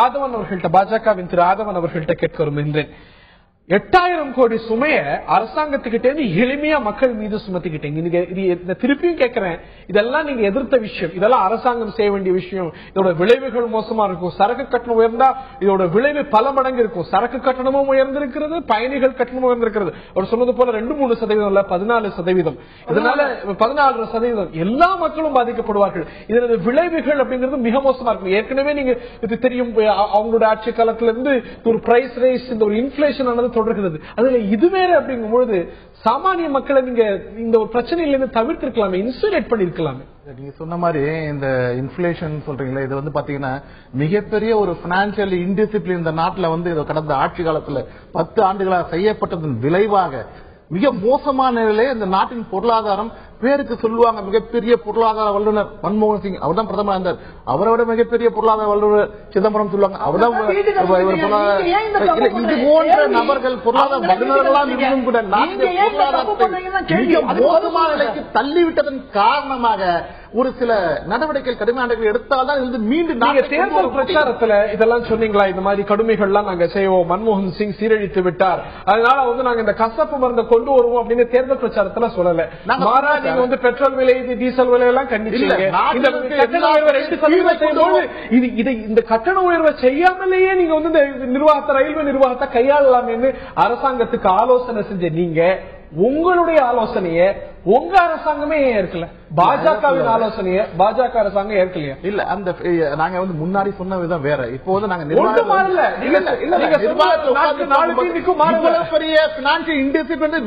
ஆதவன் அவர்கள்ட்ட, பாஜகவின் திரு ஆதவன் அவர்கள்ட்ட கேட்க விரும்புகின்றேன். 8000 கோடி சுமைய அரசாங்கத்துக்கிட்டே எளிமையா மக்கள் மீது சுமத்திக்கிட்டீங்க. திருப்பியும் கேட்கிறேன், இதெல்லாம் நீங்க எதிர்த்த விஷயம், இதெல்லாம் அரசாங்கம் செய்ய வேண்டிய விஷயம். இதோட விளைவுகள் மோசமா இருக்கும். சரக்கு கட்டணம் உயர்ந்தா இதோட விளைவு பல மடங்கு இருக்கும். சரக்கு கட்டணமும் உயர்ந்திருக்கிறது, பயணிகள் கட்டணமும் உயர்ந்திருக்கிறது. அவர் சொன்னது போல 2-3% இல்ல 14%. இதனால 14% எல்லா மக்களும் பாதிக்கப்படுவார்கள். இதனது விளைவுகள் அப்படிங்கிறது மிக மோசமா இருக்கும். ஏற்கனவே நீங்க இது தெரியும், அவங்களோட ஆட்சி காலத்துல இருந்து ஒரு பிரைஸ் ரைஸ், இந்த ஒரு இன்ஃபிளேஷன் ஆனது தொடர்கிறது. அதுல இது வேற அப்படிங்கும் பொழுது சாமானிய மக்களை நீங்க இந்த ஒரு பிரச்சனையில இருந்து தவிர்த்திருக்கலாமே, இன்சுலேட் பண்ணிருக்கலாமே. நீங்க சொன்ன மாதிரி இந்த இன்ஃபிளேஷன் சொல்றீங்களா, இது வந்து பாத்தீங்கன்னா மிகப்பெரிய ஒரு பினான்சியல் இன்டிசிப்ளின் இந்த நாட்டுல கடந்த ஆட்சி காலத்துல 10 ஆண்டுகளாக செய்யப்பட்டதன் விளைவாக மிக மோசமான நிலையிலே இந்த நாட்டின் பொருளாதாரம், பேருக்கு சொல்லுவாங்க மிகப்பெரிய பொருளாதார வல்லுநர் மன்மோகன் சிங், அவர் தான் பிரதமர் இருந்தார். அவரை விட மிகப்பெரிய பொருளாதார வல்லுநர் சிதம்பரம் சொல்லுவாங்க. அவர்தான் இது போன்ற நபர்கள் பொருளாதார வல்லுநர்களாம் இருந்தும் கூட நாட்டின் பொருளாதாரத்தை மிக மோசமான நிலைக்கு தள்ளிவிட்டதன் காரணமாக ஒரு சில நடவடிக்கைகள் கடுமையான எடுத்தால்தான் இது மீண்டும் தேர்தல் பிரச்சாரத்துல இதெல்லாம் சொன்னீங்களா? இந்த மாதிரி கடுமைகள்லாம் நாங்க செய்வோம், மன்மோகன் சிங் சீரழித்து விட்டார், அதனால நாங்க இந்த கசப்பு மருந்தை கொண்டு வருவோம் அப்படின்னு தேர்தல் பிரச்சாரத்துல சொல்லல. மாறா நீங்க பெட்ரோல் விலை, டீசல் விலை எல்லாம் கண்டிச்சீங்க. இந்த கட்டண உயர்வை செய்யாமலேயே நீங்க நிர்வாகத்தை, ரயில்வே நிர்வாகத்தை கையாளலாம்னு அரசாங்கத்துக்கு ஆலோசனை செஞ்ச நீங்க உங்களுடைய ஆலோசனைய உங்க அரசாங்கமே ஏற்கல, பாஜகவின் ஆலோசனைய பாஜக அரசாங்கம் ஏற்கலையா? இல்ல, அந்த நாங்க முன்னாடி சொன்ன விதம் வேற. இப்போ நாங்க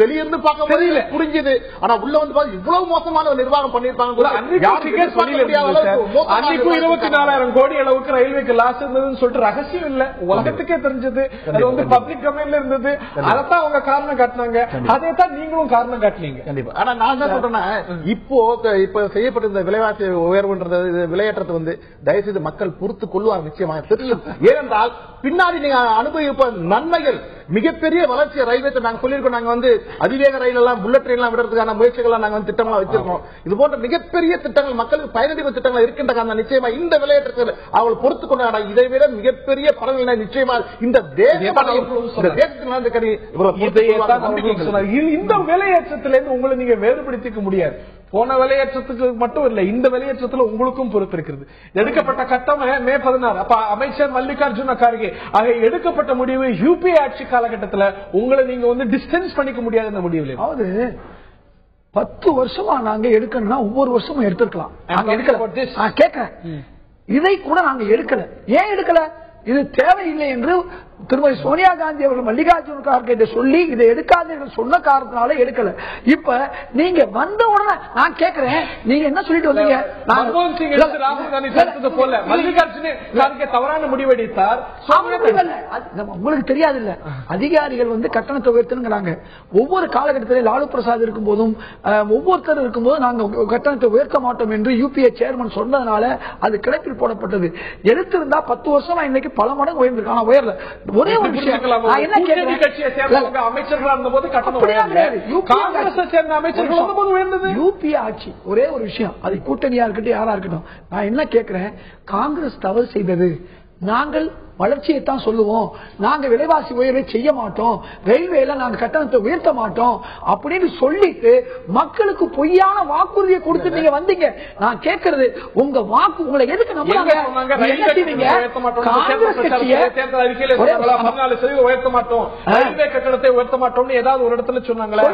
வெளியிருந்து பார்க்க தெரியல, புரிஞ்சது. ஆனா உள்ள இவ்வளவு மோசமான நிர்வாகம் பண்ணிருப்பாங்க. அன்னைக்கு 24,000 கோடி அளவுக்கு ரயில்வேக்கு லாஸ் இருந்ததுன்னு சொல்லிட்டு ரகசியம் இல்ல, உலகத்துக்கே தெரிஞ்சது. அது பப்ளிக் டொமைன்ல இருந்தது. அதைத்தான் அவங்க காரணம் காட்டினாங்க, அதே தான் நீங்களும் காரணம் காட்டினீங்க. கண்டிப்பா. ஆனா நான் என்ன சொல்றேன்னா, இப்ப செய்யப்பட்ட விலைவாசி உயர்வுன்றது, விலையேற்றத்தை தயவுசெய்து மக்கள் பொறுத்து கொள்வார், நிச்சயமாக தெரியும். ஏனென்றால் பின்னாடி நீங்க அனுபவிப்ப நன்மைகள், மிகப்பெரிய வளர்ச்சி ரயில்வே நாங்க சொல்லியிருக்கோம். நாங்க அதிவேக ரயில் எல்லாம், புல்லட் ட்ரெயின் எல்லாம் விடுறதுக்கான முயற்சிகள் நாங்க திட்டங்களா வச்சிருக்கோம். இது போன்ற மிகப்பெரிய திட்டங்கள், மக்களுக்கு பயனளிக்கும் திட்டங்கள் இருக்கின்ற காரணம் நிச்சயமா இந்த விலையேற்றத்தில் அவள் பொறுத்துக் கொண்டாட இதை விட மிகப்பெரிய பலன்களை நிச்சயமா இந்த இந்த விலையேற்றத்திலிருந்து உங்களை நீங்க வேறுபடுத்திக்க முடியாது. போன விலையேற்றத்துக்கு மட்டும் இல்ல, இந்த விலையேற்றத்துல உங்களுக்கும் பொறுப்பு இருக்கிறது. எடுக்கப்பட்ட கட்டம் மே 16. அப்ப அமைச்சர் மல்லிகார்ஜுன கார்கே ஆக எடுக்கப்பட்ட முடிவு யூபிஏ ஆட்சி காலகட்டத்தில் உங்களை நீங்க டிஸ்டன்ஸ் பண்ணிக்க முடியாது. இந்த முடிவில் 10 வருஷமா நாங்க எடுக்கணும்னா ஒவ்வொரு வருஷமும் எடுத்துக்கலாம். நாங்க எடுக்கல, கேட்கிறேன், இதை கூட நாங்க எடுக்கல. ஏன் எடுக்கல? இது தேவையில்லை என்று திருமதி சோனியா காந்தி அவர்கள் மல்லிகார்ஜுன கார்கே சொல்லி இதை எடுக்காதீர்கள் சொன்ன காரணத்தினால எடுக்கல. இப்ப நீங்க வந்த உடனே நான் கேட்கிறேன், நீங்க என்ன சொல்லிட்டு வந்தீங்க? ராகுல் காந்தி சொல்றது போல மல்லிகார்ஜுன கார்கே தவறான முடிவெடுத்தார். உங்களுக்கு தெரியாது இல்ல, அதிகாரிகள் கட்டணத்தை உயர்த்தணுங்கிறாங்க. ஒவ்வொரு காலகட்டத்திலும் லாலு பிரசாத் இருக்கும் போதும் ஒவ்வொருத்தர் இருக்கும் போது நாங்க கட்டணத்தை உயர்த்த மாட்டோம் என்று யூபிஏ சேர்மன் சொன்னதுனால அது கிடப்பில் போடப்பட்டது. எடுத்திருந்தா 10 வருஷமா இன்னைக்கு பல மடங்கு உயர்ந்திருக்கு. ஆனா உயர்ல ஒரே ஒரு விஷயம், யூபிஏ ஆட்சி ஒரே ஒரு விஷயம், அது கூட்டணியா இருக்கட்டும் யாரா இருக்கட்டும், நான் என்ன கேட்கிறேன், காங்கிரஸ் தவறு செய்தது. நாங்கள் வளர்ச்சியை தான் சொல்லுவோம், நாங்க விலைவாசி உயர்வை செய்ய மாட்டோம், ரயில்வேல நாங்க கட்டணத்தை உயர்த்த மாட்டோம் அப்படின்னு சொல்லிட்டு மக்களுக்கு பொய்யான வாக்குறுதியை கொடுத்து நீங்க வந்தீங்க. நான் கேட்கறது, உங்க வாக்கு உங்களை எதுக்கு நம்புறாங்க? காங்கிரஸ் கட்சியை உயர்த்த மாட்டோம், ரயில்வே கட்டணத்தை உயர்த்த மாட்டோம் ஏதாவது ஒரு இடத்துல சொன்னாங்களா?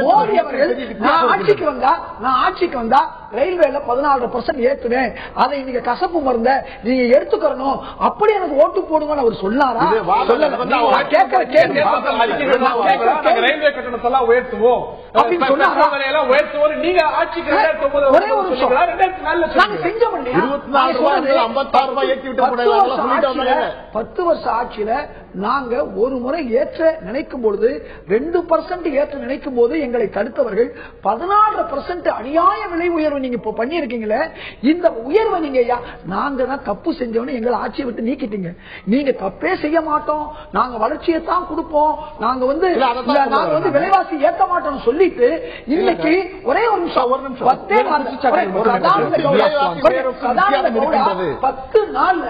மோடி அவர்கள் நான் ஆட்சிக்கு வந்தா ரயில்வேல 14% ஏத்துவேன், அதை நீங்க கசப்பு மருந்த நீங்க எடுத்துக்கணும் அப்படி எனக்கு ஓட்டு போடுங்கன்னு அவர் சொன்னாரா? ரயில்வே கட்டணத்தெல்லாம் உயர்த்துவோம் அப்படின்னு சொன்னாங்க. நீங்க ஆட்சிக்கு 10 வருஷ ஆட்சியில நாங்க ஒரு முறை ஏற்ற நினைக்கும் பொழுது 2% ஏற்ற நினைக்கும் போது எங்களை தடுத்தவர்கள் 16% அநியாய விலை உயர்வு நீங்க இப்ப பண்ணிருக்கீங்களே, இந்த உயர்வை நீங்க நாங்க தான் தப்பு செஞ்சோன்னு எங்களை ஆட்சியை விட்டு நீக்கிட்டீங்க. நீங்க தப்பே செய்ய மாட்டோம், நாங்க வளர்ச்சியை தான் கொடுப்போம், நாங்க வந்து விலைவாசி ஏற்ற மாட்டோம் சொல்லிட்டு இன்னைக்கு ஒரே ஒரு நிமிஷம் 10 நாள்ல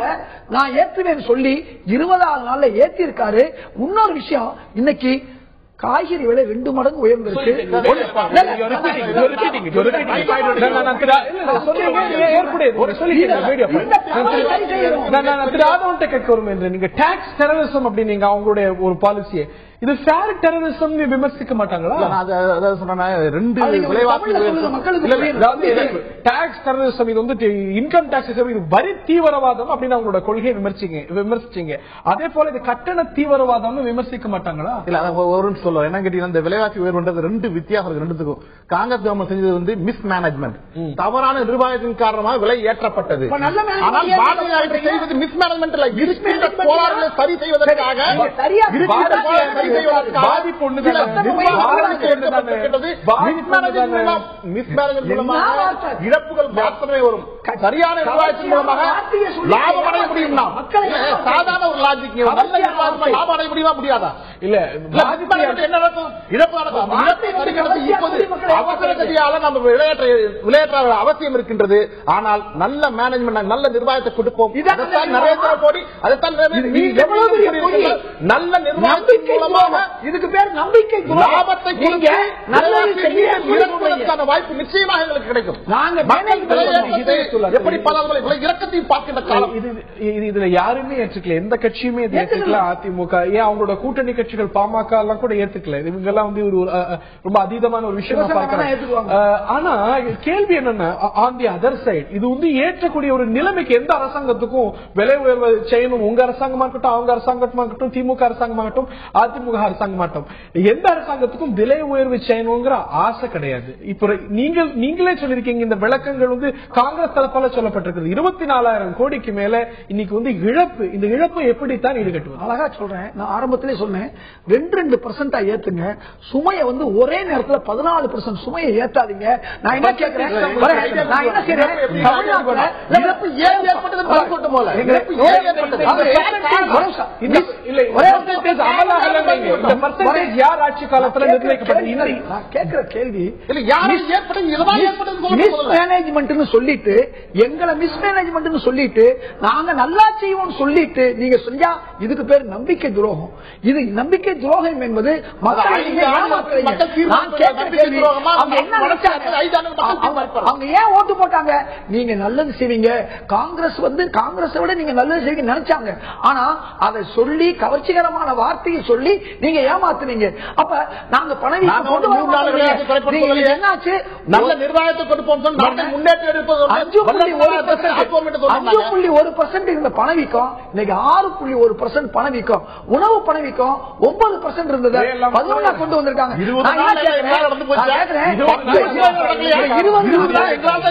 நான் ஏற்றுவேன் சொல்லி 20வது நாள்ல ஏத்தி இருக்காரு. இன்னொரு விஷயம், இன்னைக்கு காய்கறி விலை 2 மடங்கு உயர்ந்திருக்கு. நீங்க டாக்ஸ் டெரரிசம் அப்படி நீங்க அவங்களுடைய ஒரு பாலிசியை இது ஃபேர் டெரரிசம் விமர்சிக்க மாட்டாங்களா? டாக்ஸ் டெரரிசம் இது வந்து இன்கம் டாக்ஸ் இது வரி தீவிரவாதம் அப்படின்னு அவங்களோட கொள்கையை விமர்சிச்சீங்க. அதே போல இது கட்டண தீவிரவாதம் விமர்சிக்க மாட்டாங்களா? இல்ல ஒரு சொல்லுவோம் என்ன கேட்டீங்கன்னா, இந்த விலைவாசி உயர்வுன்றது 2 வித்தியாசம். ரெண்டுத்துக்கும் காங்கிரஸ் கவர்மெண்ட் செஞ்சது வந்து மிஸ் மேனேஜ்மெண்ட், தவறான நிர்வாகத்தின் காரணமாக விலை ஏற்றப்பட்டது. ஆனால் பாரதிய அரசு செய்வது மிஸ் மேனேஜ்மெண்ட் இல்ல, இருக்கின்ற கோளாறுகளை சரி செய்வதற்காக இழப்புகள் மாத்திரமே வரும். சரியான நிர்வாகத்தின் மூலமாக லாபம் அடைய முடியும். சாதாரண ஒரு லாஜிக் லாபம் அடைய முடியுமா? முடியாதா? இல்ல என்ன இழப்பு அவசர கதியால நம்ம விளையாட்ட அவசியம் இருக்கின்றது. ஆனால் நல்ல மேனேஜ்மெண்ட் நல்ல நிர்வாகத்தை கொடுப்போம். நரேந்திர மோடி அதைத்தான் நல்ல நிர்வாகத்தின் மூலமாக இதுக்கு பேர் நம்பிக்கை. லாபத்தை கொடுப்பதற்கான வாய்ப்பு நிச்சயமாக எங்களுக்கு கிடைக்கும். எப்படி பல இறக்கத்தையும் பார்க்கின்ற காலம் இதுல யாருமே ஏற்றுக்கல, எந்த கட்சியுமே ஏற்றுக்கல. அதிமுக ஏன் அவங்களோட கூட்டணி கட்சிகள் பாமக எல்லாம் கூட ஏற்றுக்கல. இவங்க எல்லாம் வந்து ஒரு ரொம்ப அதீதமான ஒரு விஷயமா பார்க்கிறாங்க. ஆனா கேள்வி என்னன்னா, ஆன் தி அதர் சைடு இது வந்து ஏற்றக்கூடிய ஒரு நிலைமைக்கு எந்த அரசாங்கத்துக்கும் விலை உயர்வு செய்யணும். உங்க அரசாங்கமா இருக்கட்டும், அவங்க அரசாங்கமா இருக்கட்டும், திமுக அரசாங்கமாகட்டும், அதிமுக அரசாங்கமாகட்டும், எந்த அரசாங்கத்துக்கும் விலை உயர்வு செய்யணுங்கிற ஆசை கிடையாது. இப்ப நீங்களே சொல்லிருக்கீங்க, இந்த விளக்கங்கள் வந்து காங்கிரஸ் தரப்பால சொல்லப்பட்டிருக்கு. 24,000 கோடிக்கு மேல இன்னைக்கு வந்து இழப்பு. இந்த இழப்பு எப்படித்தான் ஈடுகட்டுவது? அழகா சொல்றேன். நான் ஆரம்பத்திலே சொன்னேன், 2% ஏத்துங்க. சுமையை வந்து ஒரே நேரத்தில் 14% சுமையை ஏத்தாதீங்க. நான் என்ன கேட்கிறேன், யார் ஆட்சி காலத்தில் நிர்ணயிக்கப்பட்டது? நான் கேட்கிற கேள்வி மிஸ்மேனேஜ்மெண்ட் சொல்லிட்டு, எங்களை மிஸ்மேனேஜ்மெண்ட் சொல்லிட்டு நாங்க நல்லா செய்வோம் சொல்லிட்டு நீங்க செஞ்சா இதுக்கு பேர் நம்பிக்கை துரோகம். இது நம்பிக்கை துரோகம் என்பது அவங்க ஏன் ஓட்டு போட்டாங்க? நீங்க நல்லது செய்வீங்க, காங்கிரஸ் வந்து காங்கிரஸை விட நீங்க நல்லது செய்வீங்க நினைச்சாங்க. ஆனா அதை சொல்லி கவர்ச்சிகரமான வார்த்தையை சொல்லி நீங்க ஏமாத்துனீங்க. அப்ப நாங்க பணவீக்கம் என்னாச்சு? நல்ல நிர்வாகத்தை கொடுப்போம், முன்னேற்றம் 5.1% இருந்த பணவீக்கம் இன்னைக்கு 6.1% பணவீக்கம். உணவு பணவீக்கம் 9% இருந்தது, 11 கொண்டு வந்திருக்காங்க.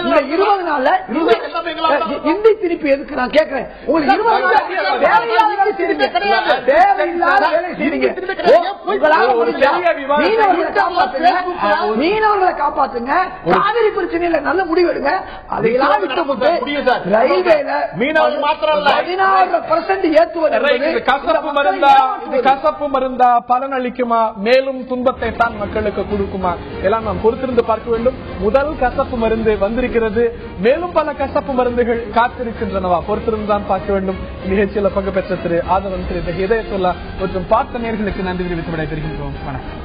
இந்த 20 நாள்ல இந்தி திருப்பி எதுக்கு நான் கேட்கிறேன்? உங்களுக்கு 20 நாள் மீனவர்களை காப்பாத்துங்க, காவிரி பிரச்சனையில நல்ல முடிவு எடுங்க. அதையெல்லாம் விட்டு போட்டு ரயில்வேல 16% ஏற்றுவது கசப்பு மருந்தா, பலன் அளிக்குமா, மேலும் துன்பத்தை தான் மக்களுக்கு கொடுக்குமா? எல்லாம் நாம் பொறுத்திருந்து பார்க்க வேண்டும். முதல் கசப்பு மருந்து வந்திருக்கிறது, மேலும் பல கசப்பு மருந்துகள் காத்திருக்கின்றனவா? பொறுத்திருந்து தான் பார்க்க வேண்டும். நிகழ்ச்சியில் பங்கு பெற்ற திரு ஆதவன், திரு ஹிதயத்துல்லா மற்றும் பார்த்த நேயர்களுக்கு நன்றி தெரிவித்து விடைபெறுகின்றோம். வணக்கம்.